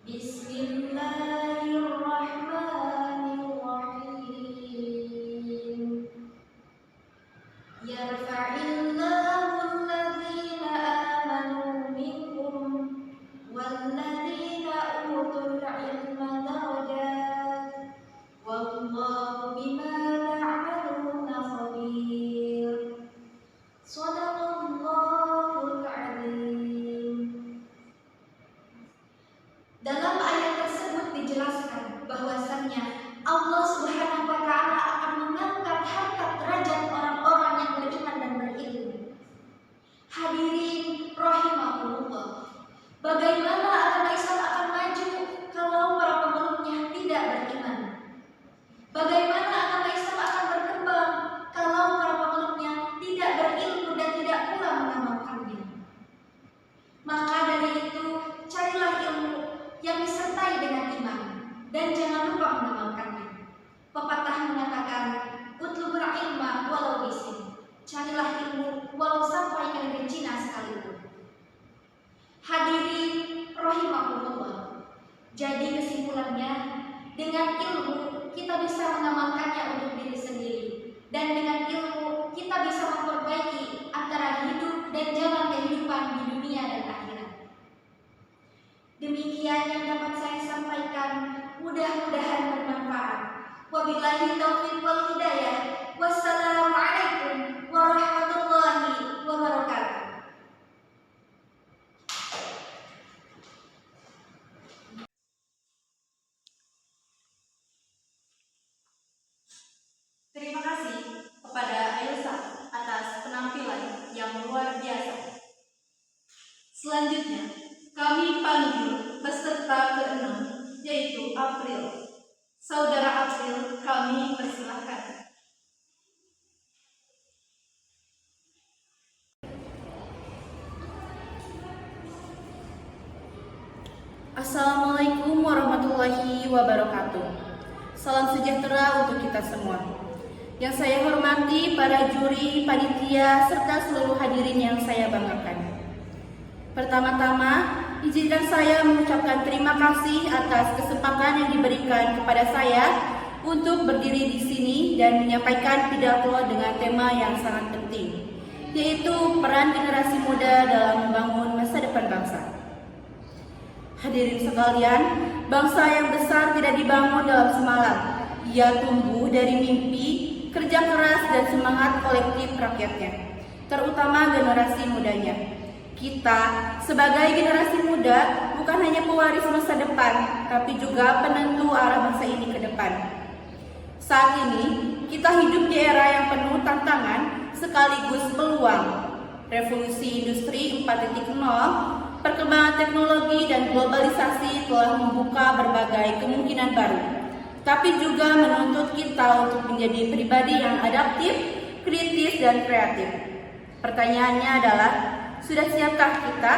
Bismillahirrahmanirrahim. Yarfa'illahu alladhina amanu minkum walladhina utul ilma darajat wallahu bima ta'maluna khabir. Shadaqallahul adzim. Dalam ayat tersebut dijelaskan bahwasannya Allah Subhanahu wa ta'ala akan mengangkat harkat derajat orang-orang yang beriman dan berilmu. Hadirin rahimakumullah, bagaimana agama Islam akan maju kalau para pemeluknya tidak beriman? Bagaimana agama Islam akan berkembang kalau para pemeluknya tidak berilmu dan tidak pula mengamalkannya? Maka dari itu, carilah ilmu yang disertai dengan iman dan jangan lupa mengamalkannya. Pepatah mengatakan, utlubul ilma walau bisin. Carilah ilmu walau sampai ke negeri Cina sekalipun. Hadirin rahimakumullah. Jadi kesimpulannya, dengan ilmu kita bisa mengamalkannya untuk diri sendiri, dan dengan ilmu kita bisa memperbaiki antara hidup dan jalan kehidupan di dunia dan akhirat. Demikian yang dapat saya sampaikan, mudah-mudahan bermanfaat. Wabillahi taufiq wal hidayah. Wassalamualaikum warahmatullahi wabarakatuh. Saudara April, kami persilahkan. Assalamualaikum warahmatullahi wabarakatuh. Salam sejahtera untuk kita semua. Yang saya hormati para juri, panitia, serta seluruh hadirin yang saya banggakan. Pertama-tama, izinkan saya mengucapkan terima kasih atas kesempatan yang diberikan kepada saya untuk berdiri di sini dan menyampaikan pidato dengan tema yang sangat penting, yaitu peran generasi muda dalam membangun masa depan bangsa. Hadirin sekalian, bangsa yang besar tidak dibangun dalam semalam. Ia tumbuh dari mimpi, kerja keras, dan semangat kolektif rakyatnya, terutama generasi mudanya. Kita, sebagai generasi muda, bukan hanya pewaris masa depan, tapi juga penentu arah bangsa ini ke depan. Saat ini, kita hidup di era yang penuh tantangan sekaligus peluang. Revolusi Industri 4.0, perkembangan teknologi dan globalisasi telah membuka berbagai kemungkinan baru, tapi juga menuntut kita untuk menjadi pribadi yang adaptif, kritis, dan kreatif. Pertanyaannya adalah, sudah siapkah kita?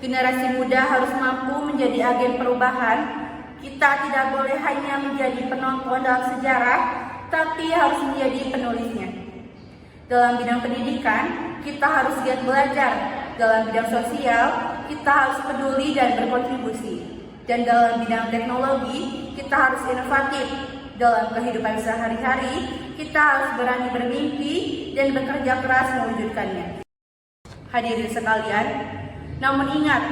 Generasi muda harus mampu menjadi agen perubahan. Kita tidak boleh hanya menjadi penonton dalam sejarah, tapi harus menjadi penulisnya. Dalam bidang pendidikan, kita harus giat belajar. Dalam bidang sosial, kita harus peduli dan berkontribusi. Dan dalam bidang teknologi, kita harus inovatif. Dalam kehidupan sehari-hari, kita harus berani bermimpi dan bekerja keras mewujudkannya. Hadirin sekalian, namun ingat,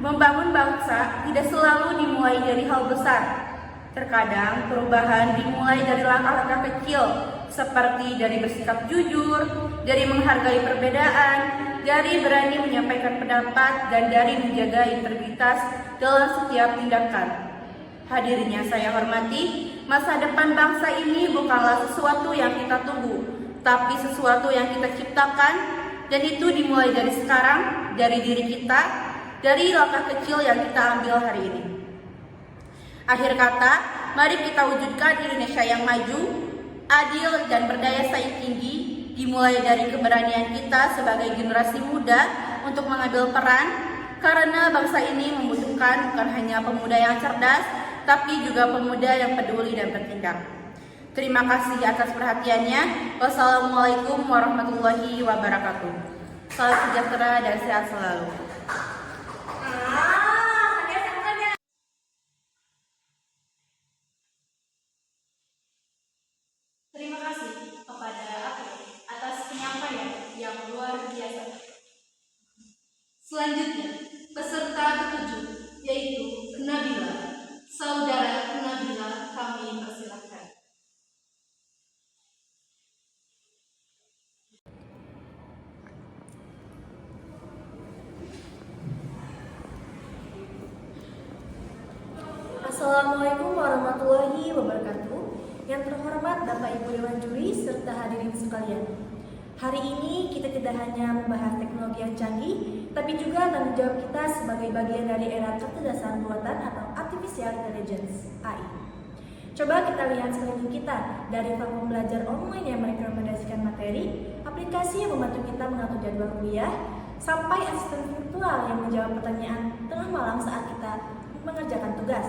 membangun bangsa tidak selalu dimulai dari hal besar. Terkadang perubahan dimulai dari langkah-langkah kecil, seperti dari bersikap jujur, dari menghargai perbedaan, dari berani menyampaikan pendapat, dan dari menjaga integritas dalam setiap tindakan. Hadirin yang saya hormati, masa depan bangsa ini bukanlah sesuatu yang kita tunggu, tapi sesuatu yang kita ciptakan, dan itu dimulai dari sekarang, dari diri kita, dari langkah kecil yang kita ambil hari ini. Akhir kata, mari kita wujudkan Indonesia yang maju, adil, dan berdaya saing tinggi, dimulai dari keberanian kita sebagai generasi muda untuk mengambil peran, karena bangsa ini membutuhkan bukan hanya pemuda yang cerdas, tapi juga pemuda yang peduli dan bertindak. Terima kasih atas perhatiannya. Wassalamualaikum warahmatullahi wabarakatuh. Salam sejahtera dan sehat selalu. Terima kasih kepada aku atas penyampaian yang luar biasa. Selanjutnya, peserta ketujuh, yaitu Nabila. Saudara Nabila, kami persilahkan. Assalamualaikum warahmatullahi wabarakatuh. Yang terhormat Bapak Ibu Dewan Juri serta hadirin sekalian. Hari ini kita tidak hanya membahas teknologi yang canggih, tapi juga tanggung jawab kita sebagai bagian dari era kecerdasan buatan atau Artificial Intelligence (AI). Coba kita lihat sekeliling kita, dari platform belajar online yang merekomendasikan materi, aplikasi yang membantu kita mengatur jadwal kuliah, sampai asisten virtual yang menjawab pertanyaan tengah malam saat kita mengerjakan tugas.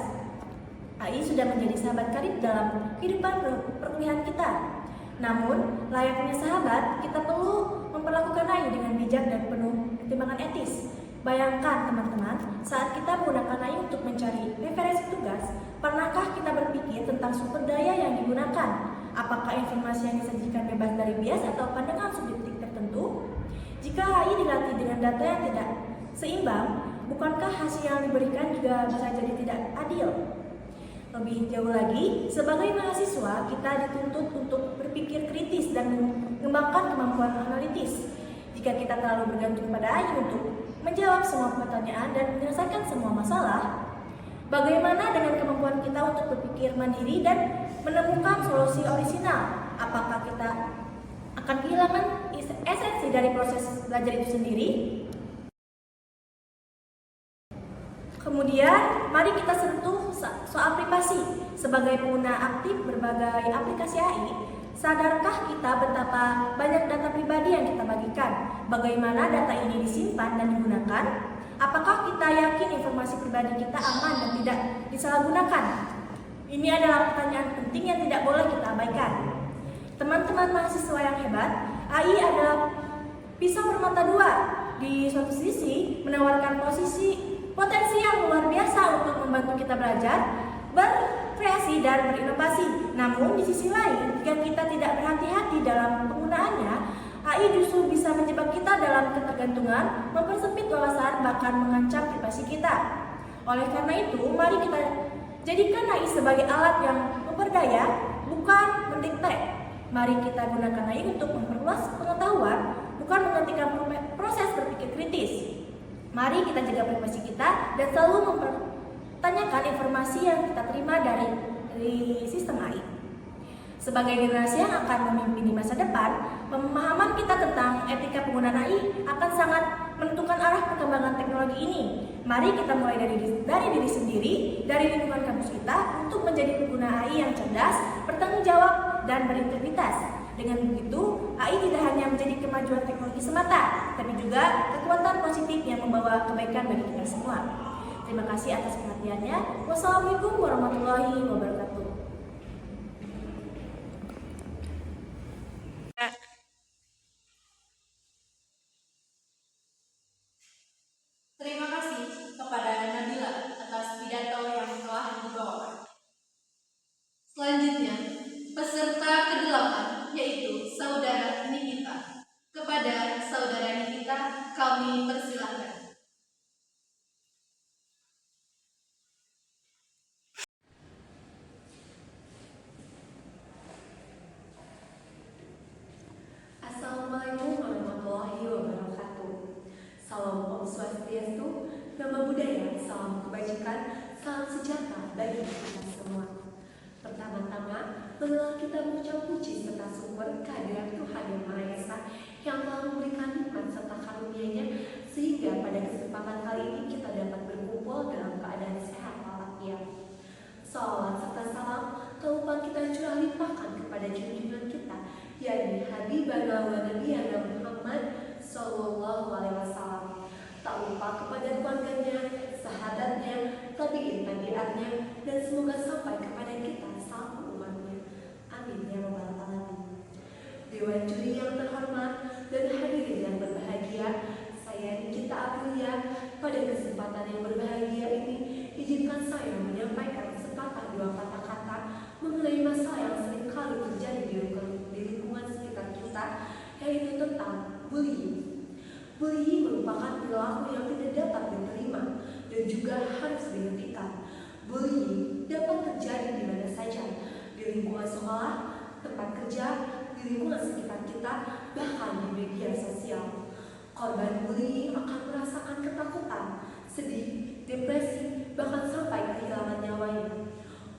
AI sudah menjadi sahabat karib dalam kehidupan perkuliahan kita. Namun, layaknya sahabat, kita perlu memperlakukan AI dengan bijak dan penuh pertimbangan etis. Bayangkan teman-teman, saat kita menggunakan AI untuk mencari referensi tugas, pernahkah kita berpikir tentang sumber daya yang digunakan? Apakah informasi yang disajikan bebas dari bias atau pandangan subjektif tertentu? Jika AI dilatih dengan data yang tidak seimbang, bukankah hasil yang diberikan juga bisa jadi tidak adil? Lebih jauh lagi, sebagai mahasiswa, kita dituntut untuk berpikir kritis dan mengembangkan kemampuan analitis. Jika kita terlalu bergantung pada AI untuk menjawab semua pertanyaan dan menyelesaikan semua masalah, bagaimana dengan kemampuan kita untuk berpikir mandiri dan menemukan solusi orisinal? Apakah kita akan kehilangan esensi dari proses belajar itu sendiri? Kemudian, mari kita sentuh soal privasi berinovasi. Sebagai pengguna aktif berbagai aplikasi AI, sadarkah kita betapa banyak data pribadi yang kita bagikan? Bagaimana data ini disimpan dan digunakan? Apakah kita yakin informasi pribadi kita aman dan tidak disalahgunakan? Ini adalah pertanyaan penting yang tidak boleh kita abaikan. Teman-teman mahasiswa yang hebat, AI adalah pisau bermata dua. Di suatu sisi menawarkan potensi yang luar biasa untuk membantu kita belajar, berkreasi dan berinovasi. Namun di sisi lain, jika kita tidak berhati-hati dalam penggunaannya, AI justru bisa menjebak kita dalam ketergantungan, mempersempit wawasan, bahkan mengancam privasi kita. Oleh karena itu, mari kita jadikan AI sebagai alat yang memperdaya, bukan mendikte. Mari kita gunakan AI untuk memperluas pengetahuan, bukan menggantikan proses berpikir kritis. Mari kita jaga privasi kita dan selalu mempertanyakan informasi yang kita terima dari sistem AI. Sebagai generasi yang akan memimpin di masa depan, pemahaman kita tentang etika penggunaan AI akan sangat menentukan arah perkembangan teknologi ini. Mari kita mulai dari diri sendiri, dari lingkungan kampus kita, untuk menjadi pengguna AI yang cerdas, bertanggung jawab, dan berintegritas. Dengan begitu, AI tidak hanya menjadi kemajuan teknologi semata, tapi juga kekuatan positif yang membawa kebaikan bagi kita semua. Terima kasih atas perhatiannya. Wassalamualaikum warahmatullahi wabarakatuh. Terima kasih kepada Nabila atas pidato yang telah dibawakan. Selanjutnya, peserta ke-8 yaitu Saudara Nikita. Kepada Saudara Nikita, kami persilakan. Assalamualaikum warahmatullahi wabarakatuh. Salam Om Swastiastu, Namo Buddhaya, salam kebajikan, salam sejahtera bagi kita semua. Pertama-tama, marilah kita mengucap puji serta syukur kehadirat Tuhan Yang Maha Esa yang telah memberikan nikmat serta karunia-Nya sehingga pada kesempatan kali ini kita dapat berkumpul dalam keadaan sehat walafiat. Salawat serta salam tak lupa kita curah limpahkan kepada junjungan kita, yakni Habibana wa Nabiyana Muhammad Sallallahu Alaihi Wasallam. Tak lupa kepada keluarganya, sahabatnya, tabi'in-tabi'atnya, dan semoga sampai kepada kita selaku umatnya. Amin ya rabbal alamin. Dewan juri yang terhormat dan hadirin yang berbahagia, saya Nikita Aprilia. Pada kesempatan yang berbahagia ini, izinkan saya menyampaikan sepatah dua kata-kata mengenai masalah yang sering kali terjadi di lingkungan sekitar kita, yaitu tentang bullying. Bullying merupakan perilaku yang tidak dapat diterima dan juga harus dihentikan. Bullying dapat terjadi di mana saja, di lingkungan sekolah, tempat kerja, di lingkungan sekitar kita, bahkan di media sosial. Korban bullying akan merasakan ketakutan, sedih, depresi, bahkan sampai kehilangan nyawanya.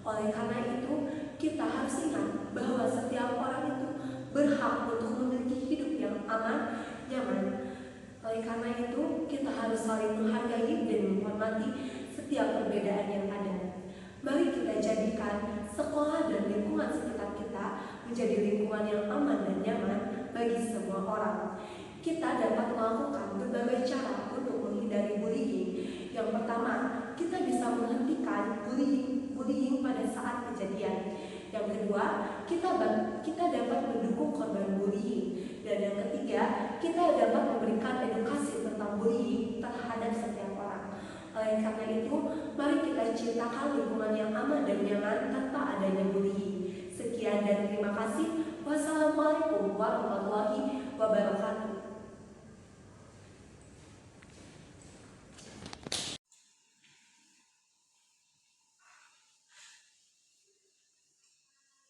Oleh karena itu, kita harus ingat bahwa setiap orang itu berhak untuk memiliki hidup yang aman, nyaman. Oleh karena itu, kita harus saling menghargai dan menghormati setiap perbedaan yang ada. Mari kita jadikan sekolah dan lingkungan sekitar kita menjadi lingkungan yang aman dan nyaman bagi semua orang. Kita dapat melakukan berbagai cara untuk menghindari bullying. Yang pertama, kita bisa menghentikan bullying pada saat kejadian. Yang kedua, kita dapat mendukung korban bullying. Dan yang ketiga, kita dapat memberikan edukasi tentang bullying terhadap setiap orang. Oleh karena itu, mari kita ciptakan lingkungan yang aman dan nyaman tanpa adanya bullying. Sekian dan terima kasih. Wassalamualaikum warahmatullahi wabarakatuh.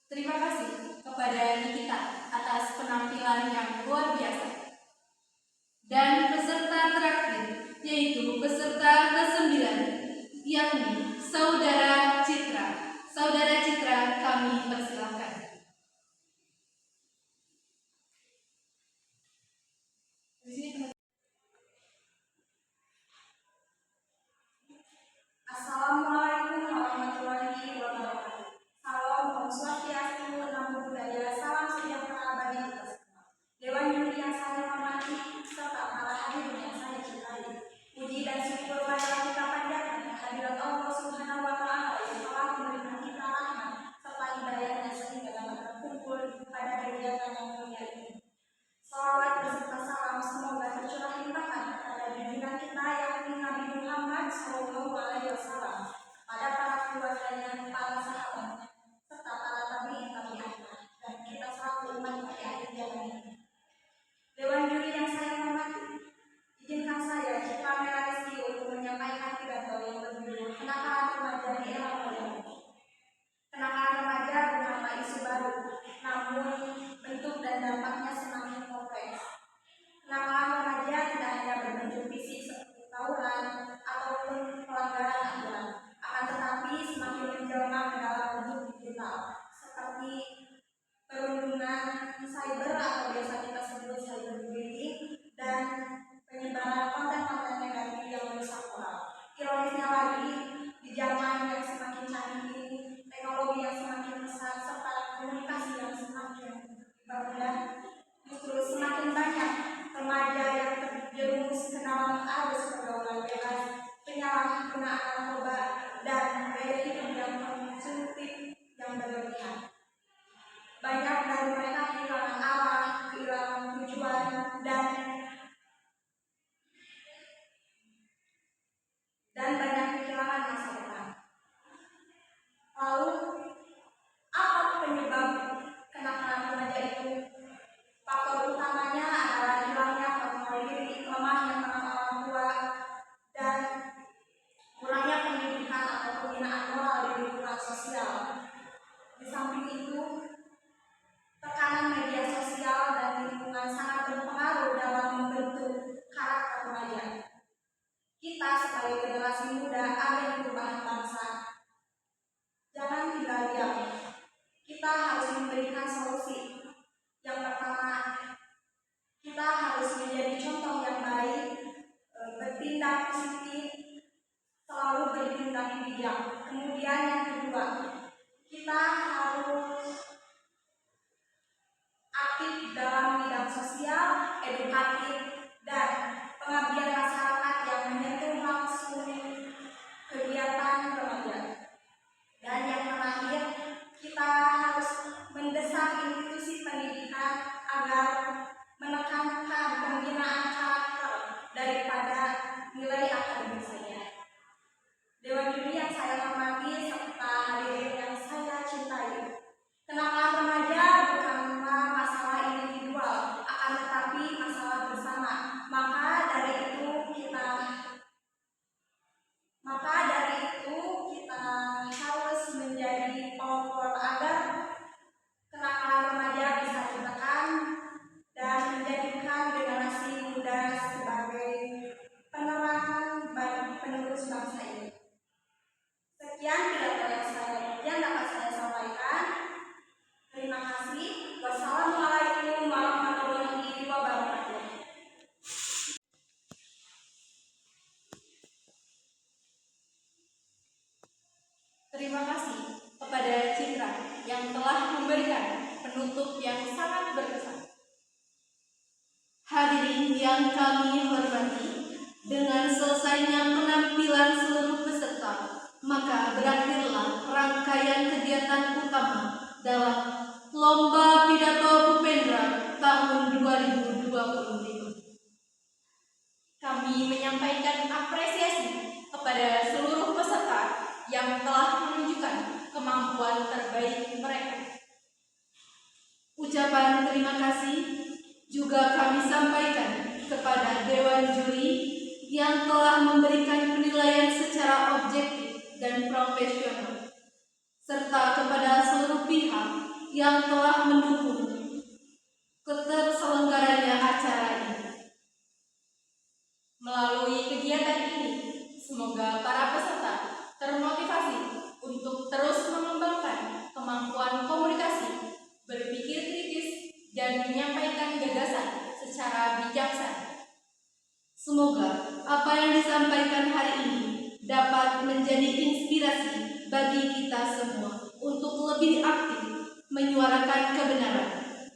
Terima kasih kepada Nikita atas penampilan yang luar biasa. Dan peserta terakhir yaitu peserta ke-9 yakni Saudara Citra. Saudara Citra, kami persilakan. Muhammad SAW pada para keluarganya, para sahabatnya, serta para tabi'in dan kita selaku umat di akhir zaman ini. Dewan juri yang saya hormati, izinkan saya Citra Merah Rizky untuk menyampaikan pidato yang berjudul Kenakalan Remaja di Era Modern. Kenakalan remaja bukanlah isu baru, namun bentuk dan dampaknya semakin kompleks. Kenakalan remaja tidak hanya berbentuk fisik seperti tawuran ataupun pelanggaran aturan, akan tetapi semakin menjelma ke dalam bentuk digital seperti perundungan cyber atau biasa kita sebut cyberbullying dan penyebaran konten-konten negatif yang merusak moral. Ironisnya lagi, di zaman yang semakin canggih ini, teknologi yang semakin besar serta komunikasi yang semakin bermudah, justru semakin banyak remaja yang terjerumus ke dalam arus pergaulan bebas, penyalahgunaan narkoba, dan gaya hidup yang konsumtif yang berlebihan. Banyak dari mereka kehilangan arah, kehilangan tujuan, dan banyak kehilangan masa depan. Lalu, apa penyebab kenakalan remaja itu? Faktor utamanya adalah hilangnya kontrol diri, lemahnya peran orang tua, dan kurangnya pendidikan atau pembinaan moral di lingkungan sosial. Di samping itu, tekanan media sosial dan lingkungan sangat berpengaruh dalam membentuk karakter remaja. Kita sebagai generasi muda agen perubahan bangsa, jangan tinggal diam. Kita harus memberikan solusi. Yang pertama, kita harus menjadi contoh yang baik, bertindak positif, selalu bertindak bijak. Kemudian yang kedua, kita harus aktif dalam bidang sosial, edukatif, dan pengabdian masyarakat yang menyentuh langsung kegiatan remaja. Dan yang terakhir, kita harus mendesak institusi pendidikan agar menekankan pembinaan karakter daripada nilai akademik saja. Dewan juri yang saya hormati serta hadirin yang saya cintai, kenakalan remaja bukanlah masalah individual, akan tetapi masalah bersama. Maka dari itu kita harus menjadi pelopor agar kenakalan remaja bisa ditekan dan menjadikan generasi muda sebagai penerus bangsa ini. Sekian pidato yang dapat saya sampaikan. Terima kasih. Wassalamualaikum warahmatullahi wabarakatuh. Terima kasih kepada Citra yang telah memberikan penutup yang sangat berkesan. Hadirin yang kami hormati, dengan selesainya penampilan seluruh peserta, maka berakhirlah rangkaian kegiatan utama dalam Lomba Pidato Bupendra tahun 2025. Kami menyampaikan apresiasi kepada seluruh peserta yang telah menunjukkan kemampuan terbaik mereka. Ucapan terima kasih juga kami sampaikan kepada Dewan Juri yang telah memberikan penilaian secara objektif dan profesional, serta kepada seluruh pihak yang telah mendukung keterselenggaranya acara ini. Melalui kegiatan ini, semoga para peserta termotivasi untuk terus mengembangkan kemampuan komunikasi, berpikir kritis, dan menyampaikan gagasan secara bijaksana. Semoga apa yang disampaikan hari ini dapat menjadi inspirasi bagi kita semua untuk lebih aktif menyuarakan kebenaran,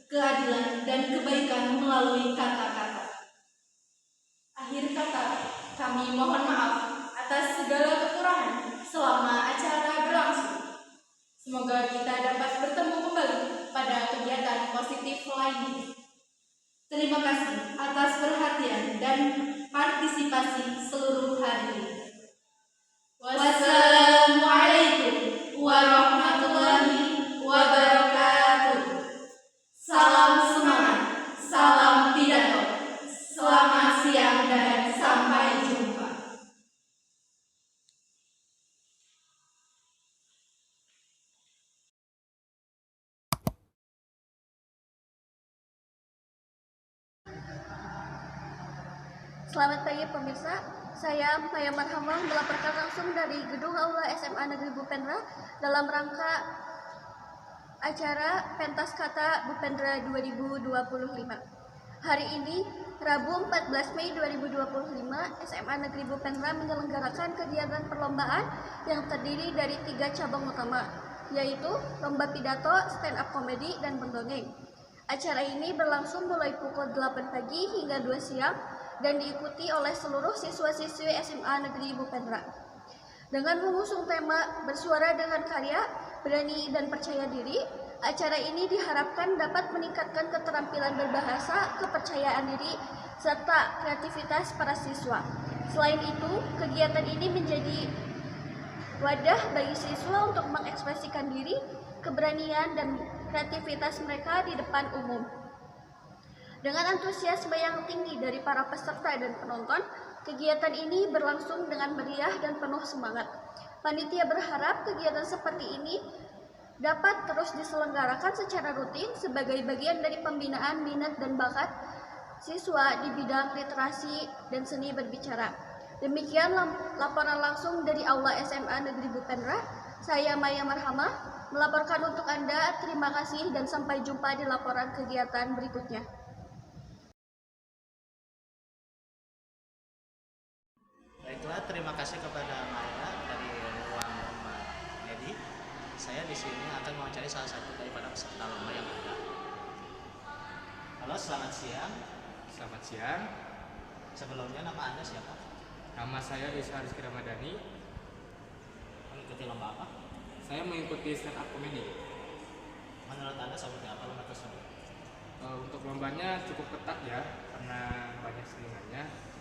keadilan, dan kebaikan melalui kata-kata. Akhir kata, kami mohon maaf atas segala kekurangan selama acara berlangsung. Semoga kita dapat bertemu kembali pada kegiatan positif lainnya. Terima kasih atas perhatian dan partisipasi seluruh hadirin. Wassalamualaikum warahmatullahi wabarakatuh. Salam semangat, salam pidato. Selamat siang dan sampai jumpa. Selamat pagi pemirsa, saya Maya Marhamah melaporkan langsung dari Gedung Aula SMA Negeri Bupendra dalam rangka acara Pentas Kata Bupendra 2025. Hari ini, Rabu 14 Mei 2025, SMA Negeri Bupendra menyelenggarakan kegiatan perlombaan yang terdiri dari 3 cabang utama, yaitu lomba pidato, stand up komedi, dan mendongeng. Acara ini berlangsung mulai pukul 8 pagi hingga 2 siang dan diikuti oleh seluruh siswa-siswi SMA Negeri Bupendra. Dengan mengusung tema bersuara dengan karya, berani dan percaya diri, acara ini diharapkan dapat meningkatkan keterampilan berbahasa, kepercayaan diri, serta kreativitas para siswa. Selain itu, kegiatan ini menjadi wadah bagi siswa untuk mengekspresikan diri, keberanian, dan kreativitas mereka di depan umum. Dengan antusiasme yang tinggi dari para peserta dan penonton, kegiatan ini berlangsung dengan meriah dan penuh semangat. Panitia berharap kegiatan seperti ini dapat terus diselenggarakan secara rutin sebagai bagian dari pembinaan minat dan bakat siswa di bidang literasi dan seni berbicara. Demikian laporan langsung dari Aula SMA Negeri Bupendra. Saya Maya Marhamah melaporkan untuk Anda. Terima kasih dan sampai jumpa di laporan kegiatan berikutnya. Baiklah, terima kasih kepada Maya dari ruang lomba Edi. Saya di sini akan mewawancari salah satu daripada peserta lomba yang ada. Halo, selamat siang. Selamat siang. Sebelumnya nama Anda siapa? Nama saya Isa Rizky Ramadhani. Mengikuti lomba apa? Saya mengikuti stand up comedy. Menurut Anda seperti apa lomba tersebut? Untuk lombanya cukup ketat ya, karena banyak selingannya.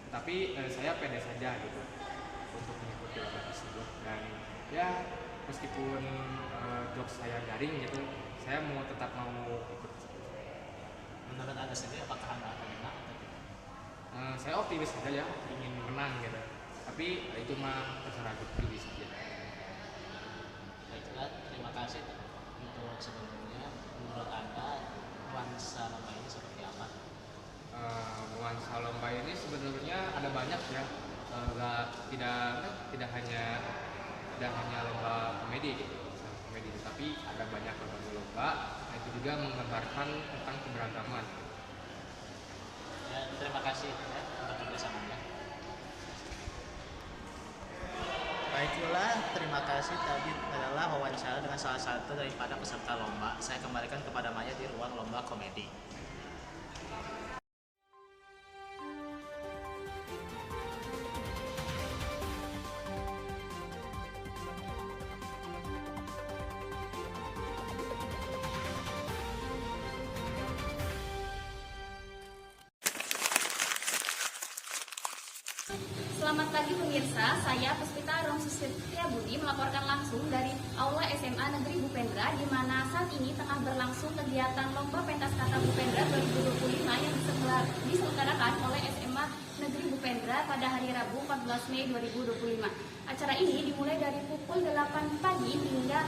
Tapi saya pede saja gitu untuk mengikuti lomba tersebut, dan ya meskipun jokes saya garing gitu, saya tetap mau ikut. Menurut Anda sendiri apakah Anda akan menang atau tidak? Saya optimis saja ya, ingin menang gitu. Tapi itu mah terserah diri saja. Baiklah, terima kasih untuk sebelumnya. Menurut Anda nuansa lomba ini seperti apa? Nuansa lomba ini sebenarnya ada banyak ya, tidak hanya lomba komedi gitu, tapi ada banyak lomba, itu juga menggambarkan tentang keberagaman. Ya, terima kasih ya untuk kerjasamanya. Baiklah, terima kasih. Tadi adalah wawancara dengan salah satu daripada peserta lomba. Saya kembalikan kepada Maya di ruang lomba komedi. Selamat pagi pemirsa, saya Puspita Romsustia Budi melaporkan langsung dari Aula SMA Negeri Bupendra, di mana saat ini tengah berlangsung kegiatan Lomba Pentas Kata Bupendra 2025 yang diselenggarakan oleh SMA Negeri Bupendra pada hari Rabu 14 Mei 2025. Acara ini dimulai dari pukul 8 pagi hingga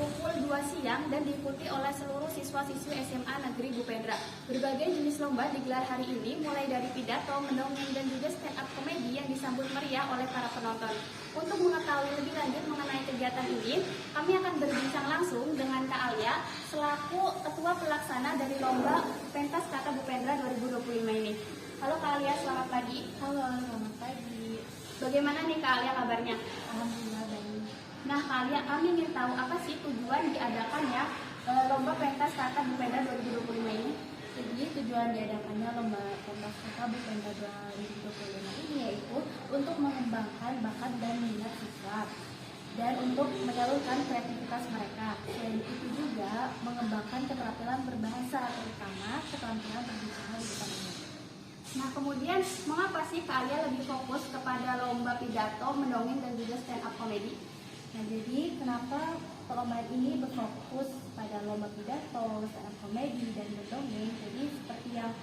pukul 2 siang dan diikuti oleh seluruh siswa-siswi SMA Negeri Bupendra. Berbagai jenis lomba digelar hari ini, mulai dari pidato, mendongeng, dan juga stand up komedi yang disambut meriah oleh para penonton. Untuk mengetahui lebih lanjut mengenai kegiatan ini, kami akan berbincang langsung dengan Kak Alia selaku Ketua Pelaksana dari Lomba Pentas Kata Bupendra 2025 ini. Halo Kak Alia, selamat pagi. Halo, selamat pagi. Bagaimana nih Kak Alia kabarnya? Alhamdulillah baik. Nah Kak Alia, kami ingin tahu apa sih tujuan diadakannya Lomba Pentas Kata Bupendra 2025 ini? Jadi tujuan diadakannya Lomba Pentas Kata Bupendra 2025 ini yaitu untuk mengembangkan bakat dan minat siswa dan untuk menyalurkan kreativitas mereka. Selain itu juga mengembangkan keterampilan berbahasa, terutama keterampilan berbicara di depan umum. Nah, kemudian mengapa sih Kak Alia lebih fokus kepada lomba pidato, mendongeng, dan juga stand up comedy? Nah, jadi kenapa perlombaan ini berfokus pada lomba pidato, stand up comedy, dan mendongeng? Jadi seperti yang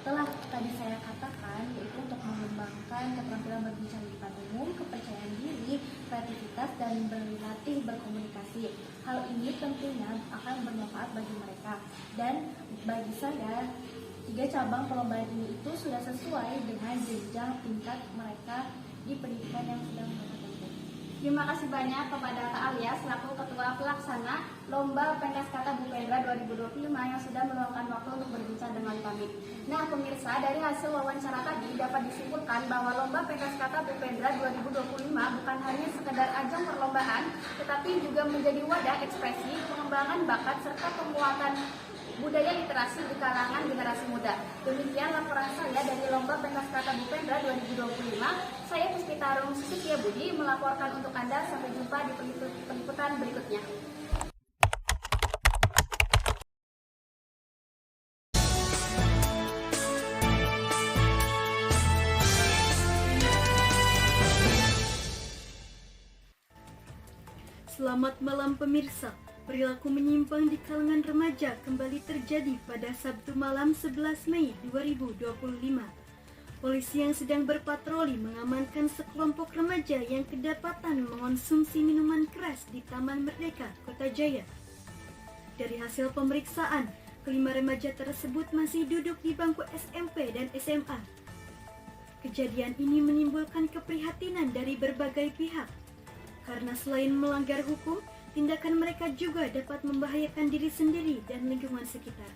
telah tadi saya katakan, yaitu untuk mengembangkan keterampilan berbicara di depan umum, kepercayaan diri, kreativitas, dan berlatih berkomunikasi. Hal ini tentunya akan bermanfaat bagi mereka. Dan bagi saya, 3 cabang perlombaan ini itu sudah sesuai dengan jenjang tingkat mereka di pendidikan yang sedang mereka tempuh. Terima kasih banyak kepada Kak Alia selaku Ketua Pelaksana Lomba Pentas Kata Bupendra 2025 yang sudah meluangkan waktu untuk berbincang dengan kami. Nah, pemirsa, dari hasil wawancara tadi dapat disimpulkan bahwa Lomba Pentas Kata Bupendra 2025 bukan hanya sekedar ajang perlombaan, tetapi juga menjadi wadah ekspresi, pengembangan bakat, serta penguatan budaya literasi di kalangan generasi muda. Demikian laporan saya dari Lomba Pentas Kata Bupendra 2025. Saya Puspita Rum Susitia Budi melaporkan untuk Anda. Sampai jumpa di peliputan berikutnya. Selamat malam pemirsa. Perilaku menyimpang di kalangan remaja kembali terjadi pada Sabtu malam 11 Mei 2025. Polisi yang sedang berpatroli mengamankan sekelompok remaja yang kedapatan mengonsumsi minuman keras di Taman Merdeka, Kota Jaya. Dari hasil pemeriksaan, kelima remaja tersebut masih duduk di bangku SMP dan SMA. Kejadian ini menimbulkan keprihatinan dari berbagai pihak, karena selain melanggar hukum, tindakan mereka juga dapat membahayakan diri sendiri dan lingkungan sekitar.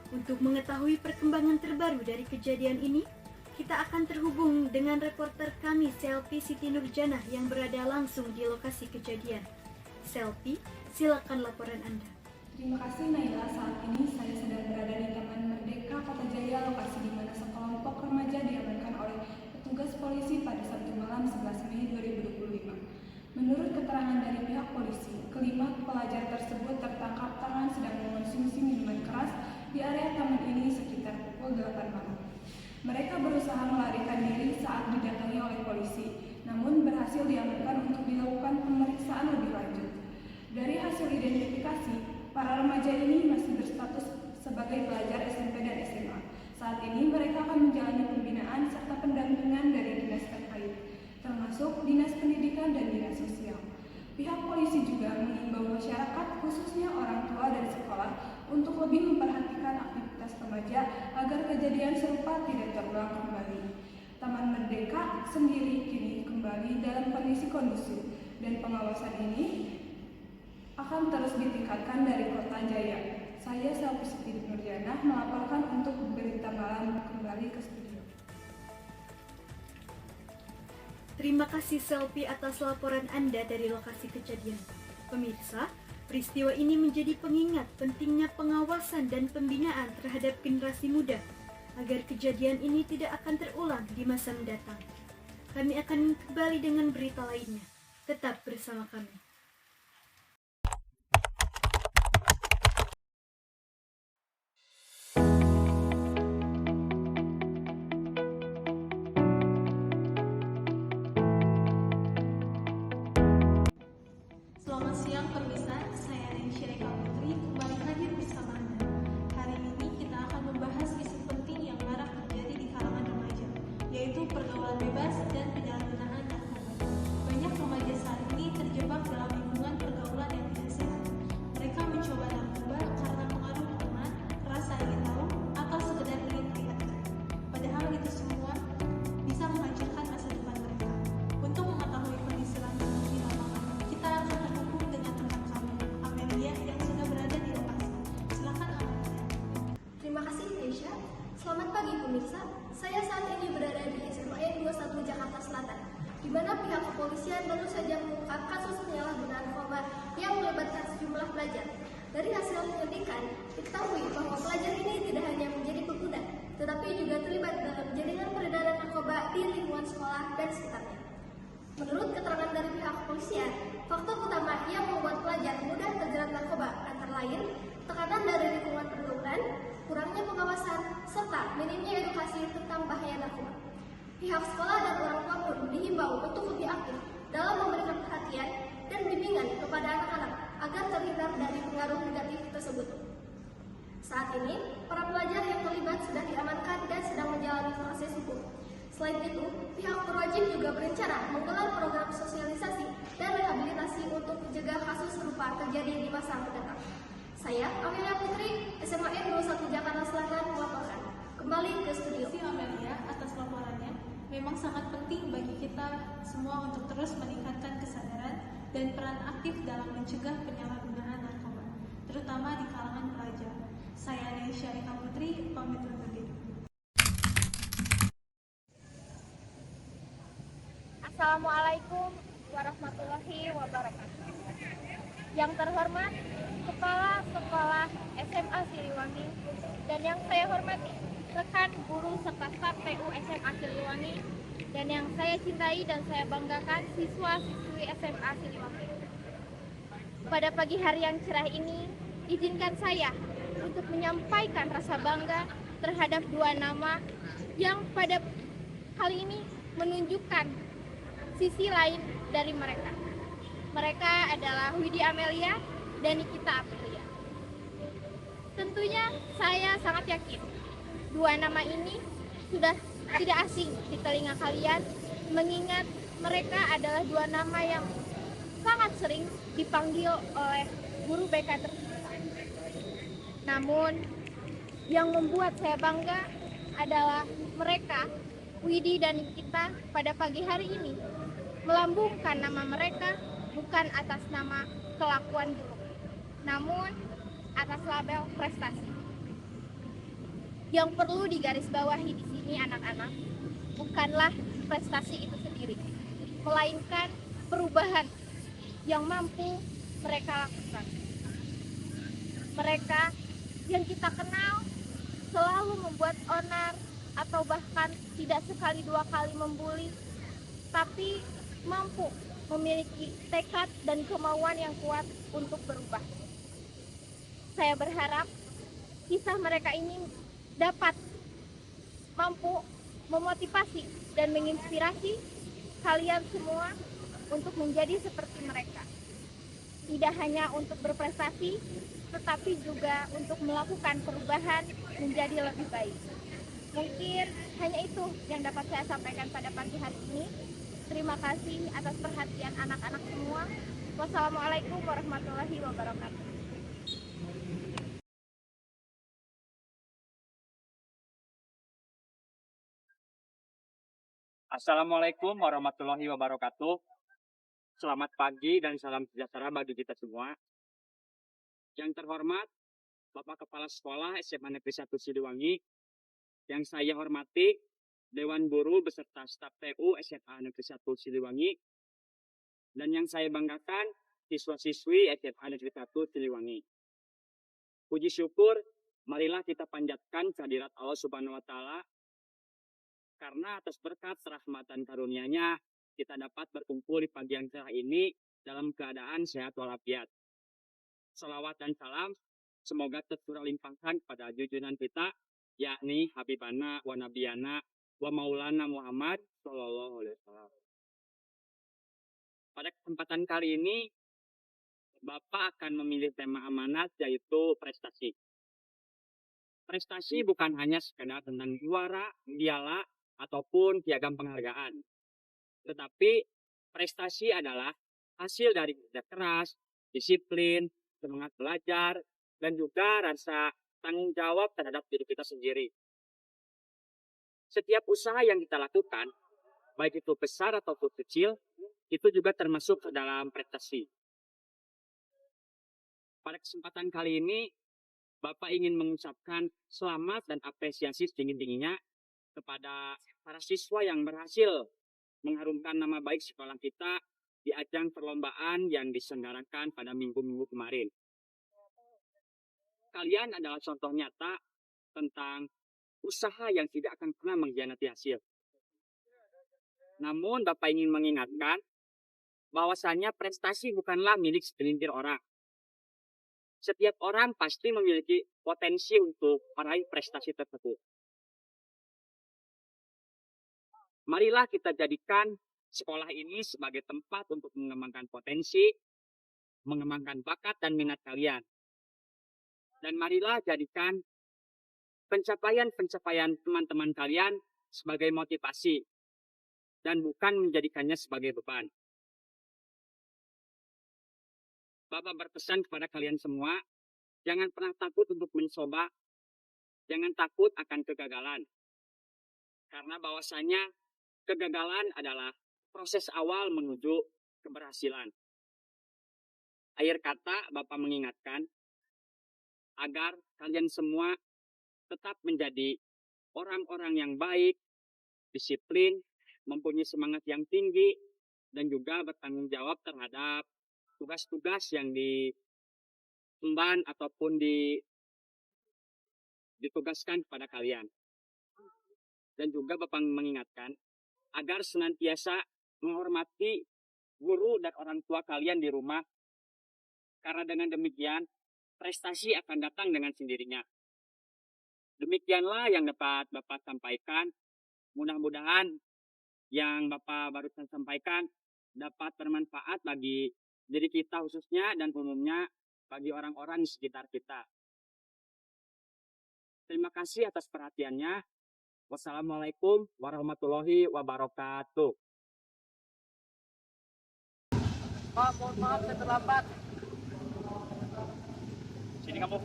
Untuk mengetahui perkembangan terbaru dari kejadian ini, kita akan terhubung dengan reporter kami Selvi Siti Nurjanah yang berada langsung di lokasi kejadian. Selvi, silakan laporan Anda. Terima kasih Naila. Saat ini saya sedang berada di Taman Merdeka, Kota Jaya, lokasi di mana sekelompok remaja diamankan oleh petugas polisi pada Sabtu malam 11 Mei 2025. Menurut keterangan dari pihak polisi, kelima pelajar tersebut tertangkap tangan sedang mengonsumsi minuman keras di area taman ini sekitar pukul 8 malam. Mereka berusaha melarikan diri saat didatangi oleh polisi, namun berhasil diamankan untuk dilakukan pemeriksaan lebih lanjut. Dari hasil identifikasi, para remaja ini masih berstatus sebagai pelajar SMP dan SMA. Saat ini mereka akan menjalani pembinaan serta pendampingan dari dinas terkait, termasuk Dinas Pendidikan dan Dinas Sosial. Pihak polisi juga mengimbau masyarakat, khususnya orang tua dan sekolah, untuk lebih memperhatikan aktivitas remaja agar kejadian serupa tidak terulang kembali. Taman Merdeka sendiri kini kembali dalam kondisi kondusif, dan pengawasan ini akan terus ditingkatkan dari Kota Jaya. Saya Selvi Siti Nurjanah melaporkan untuk Berita Malam kembali ke studio. Terima kasih Selvi atas laporan Anda dari lokasi kejadian. Pemirsa, peristiwa ini menjadi pengingat pentingnya pengawasan dan pembinaan terhadap generasi muda agar kejadian ini tidak akan terulang di masa mendatang. Kami akan kembali dengan berita lainnya. Tetap bersama kami. Selamat siang pemirsa, saya Rensy Reka Putri kembali hadir bersama Anda. Hari ini kita akan membahas isu penting yang marak terjadi di kalangan remaja, yaitu pergaulan bebas dan penyalahgunaan narkoba. Banyak remaja saat ini terjebak dalam lingkungan pergaulan yang tidak sehat. Mereka mencoba narkoba karena pengaruh teman, rasa ingin tahu, atau sekedar ingin terlihat. Padahal itu semua bisa menghancurkan masa depan mereka. Untuk mengetahui kondisi lanjut di lapangan, kita akan terhubung dengan rekan kami, Amelia, yang sudah berada di lokasi. Silakan Amelia. Terima kasih Aisyah. Selamat pagi pemirsa. Saya saat ini berada di SMA 21 Jakarta Selatan, di mana pihak kepolisian baru saja mengungkap kasus penyalahgunaan narkoba yang melibatkan sejumlah pelajar. Dari hasil penyelidikan, diketahui bahwa pelajar ini tidak hanya menjadi pengguna, tetapi juga terlibat dalam jaringan peredaran narkoba di lingkungan sekolah dan sekitarnya. Menurut keterangan dari pihak kepolisian, faktor utama yang membuat pelajar mudah terjerat narkoba antara lain tekanan dari lingkungan pergaulan, kurangnya pengawasan, serta minimnya edukasi tentang ini, para pelajar yang terlibat sudah diamankan dan sedang menjalani proses hukum. Selain itu, pihak berwajib juga berencana menggelar program sosialisasi dan rehabilitasi untuk mencegah kasus serupa terjadi di masa mendatang. Saya, Amelia Putri, SMA N 21 Jakarta Selatan melaporkan. Kembali ke studio. Terima kasih Amelia atas laporannya. Memang sangat penting bagi kita semua untuk terus meningkatkan kesadaran dan peran aktif dalam mencegah penyalahgunaan narkoba, terutama di kalangan pelajar. Saya Nesya Eka Putri, pamit undur diri. Assalamualaikum warahmatullahi wabarakatuh. Yang terhormat Kepala Sekolah SMA Siliwangi dan yang saya hormati rekan guru serta staf TU SMA Siliwangi dan yang saya cintai dan saya banggakan siswa-siswi SMA Siliwangi. Pada pagi hari yang cerah ini, izinkan saya untuk menyampaikan rasa bangga terhadap dua nama yang pada kali ini menunjukkan sisi lain dari mereka. Mereka adalah Widi Amelia dan Nikita Aprilia. Tentunya saya sangat yakin dua nama ini sudah tidak asing di telinga kalian, mengingat mereka adalah dua nama yang sangat sering dipanggil oleh guru BK tercinta. Namun, yang membuat saya bangga adalah mereka, Widi dan Nikita, pada pagi hari ini melambungkan nama mereka bukan atas nama kelakuan buruk, namun atas label prestasi. Yang perlu digarisbawahi di sini anak-anak, bukanlah prestasi itu sendiri, melainkan perubahan yang mampu mereka lakukan. Mereka yang kita kenal selalu membuat onar atau bahkan tidak sekali dua kali membuli, tapi mampu memiliki tekad dan kemauan yang kuat untuk berubah. Saya berharap kisah mereka ini dapat mampu memotivasi dan menginspirasi kalian semua untuk menjadi seperti mereka. Tidak hanya untuk berprestasi, tetapi juga untuk melakukan perubahan menjadi lebih baik. Mungkin hanya itu yang dapat saya sampaikan pada pagi hari ini. Terima kasih atas perhatian anak-anak semua. Wassalamualaikum warahmatullahi wabarakatuh. Assalamualaikum warahmatullahi wabarakatuh. Selamat pagi dan salam sejahtera bagi kita semua. Yang terhormat Bapak Kepala Sekolah SMA Negeri 1 Siliwangi, yang saya hormati Dewan Guru beserta staf TU SMA Negeri 1 Siliwangi, dan yang saya banggakan siswa-siswi SMA Negeri 1 Siliwangi. Puji syukur, marilah kita panjatkan kehadirat Allah Subhanahu wa Ta'ala, karena atas berkat rahmat dan karunia-Nya kita dapat berkumpul di pagi yang cerah ini dalam keadaan sehat walafiat. Salawat dan salam semoga tercurah limpahkan kepada junjungan kita, yakni Habibana wa Nabiyana wa Maulana Muhammad Sallallahu Alaihi Wasallam. Pada kesempatan kali ini, Bapak akan memilih tema amanat, yaitu prestasi. Prestasi bukan hanya sekedar tentang juara, piala, ataupun piagam penghargaan. Tetapi prestasi adalah hasil dari kerja keras, disiplin, semangat belajar, dan juga rasa tanggung jawab terhadap diri kita sendiri. Setiap usaha yang kita lakukan, baik itu besar ataupun kecil, itu juga termasuk ke dalam prestasi. Pada kesempatan kali ini, Bapak ingin mengucapkan selamat dan apresiasi setinggi-tingginya kepada para siswa yang berhasil mengharumkan nama baik sekolah kita di ajang perlombaan yang diselenggarakan pada minggu-minggu kemarin. Kalian adalah contoh nyata tentang usaha yang tidak akan pernah mengkhianati hasil. Namun Bapak ingin mengingatkan bahwasannya prestasi bukanlah milik segelintir orang. Setiap orang pasti memiliki potensi untuk meraih prestasi tersebut. Marilah kita jadikan sekolah ini sebagai tempat untuk mengembangkan potensi, mengembangkan bakat dan minat kalian. Dan marilah jadikan pencapaian teman-teman kalian sebagai motivasi dan bukan menjadikannya sebagai beban. Bapak berpesan kepada kalian semua, jangan pernah takut untuk mencoba, jangan takut akan kegagalan. Karena bahwasanya kegagalan adalah proses awal menuju keberhasilan. Akhir kata, Bapak mengingatkan agar kalian semua tetap menjadi orang-orang yang baik, disiplin, mempunyai semangat yang tinggi, dan juga bertanggung jawab terhadap tugas-tugas yang diemban ataupun ditugaskan kepada kalian. Dan juga Bapak mengingatkan agar senantiasa menghormati guru dan orang tua kalian di rumah. Karena dengan demikian, prestasi akan datang dengan sendirinya. Demikianlah yang dapat Bapak sampaikan. Mudah-mudahan yang Bapak barusan sampaikan dapat bermanfaat bagi diri kita khususnya dan umumnya bagi orang-orang di sekitar kita. Terima kasih atas perhatiannya. Wassalamualaikum warahmatullahi wabarakatuh. Pak, mohon maaf saya terlambat. Sini kamu.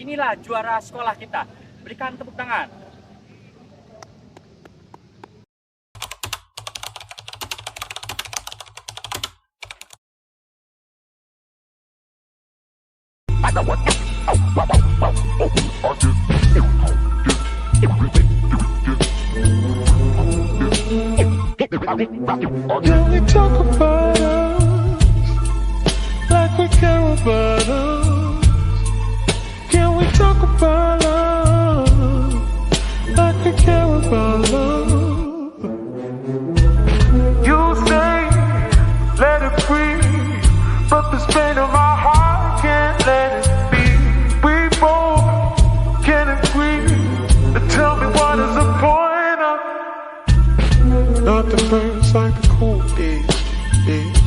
Inilah juara sekolah kita. Berikan tepuk tangan. Can we talk about us like we care about us? Can we talk about love like we care about love? You say let it breathe, but this pain of my heart can't let it be. We both can agree. Tell me what is the point of not the first like the cool days.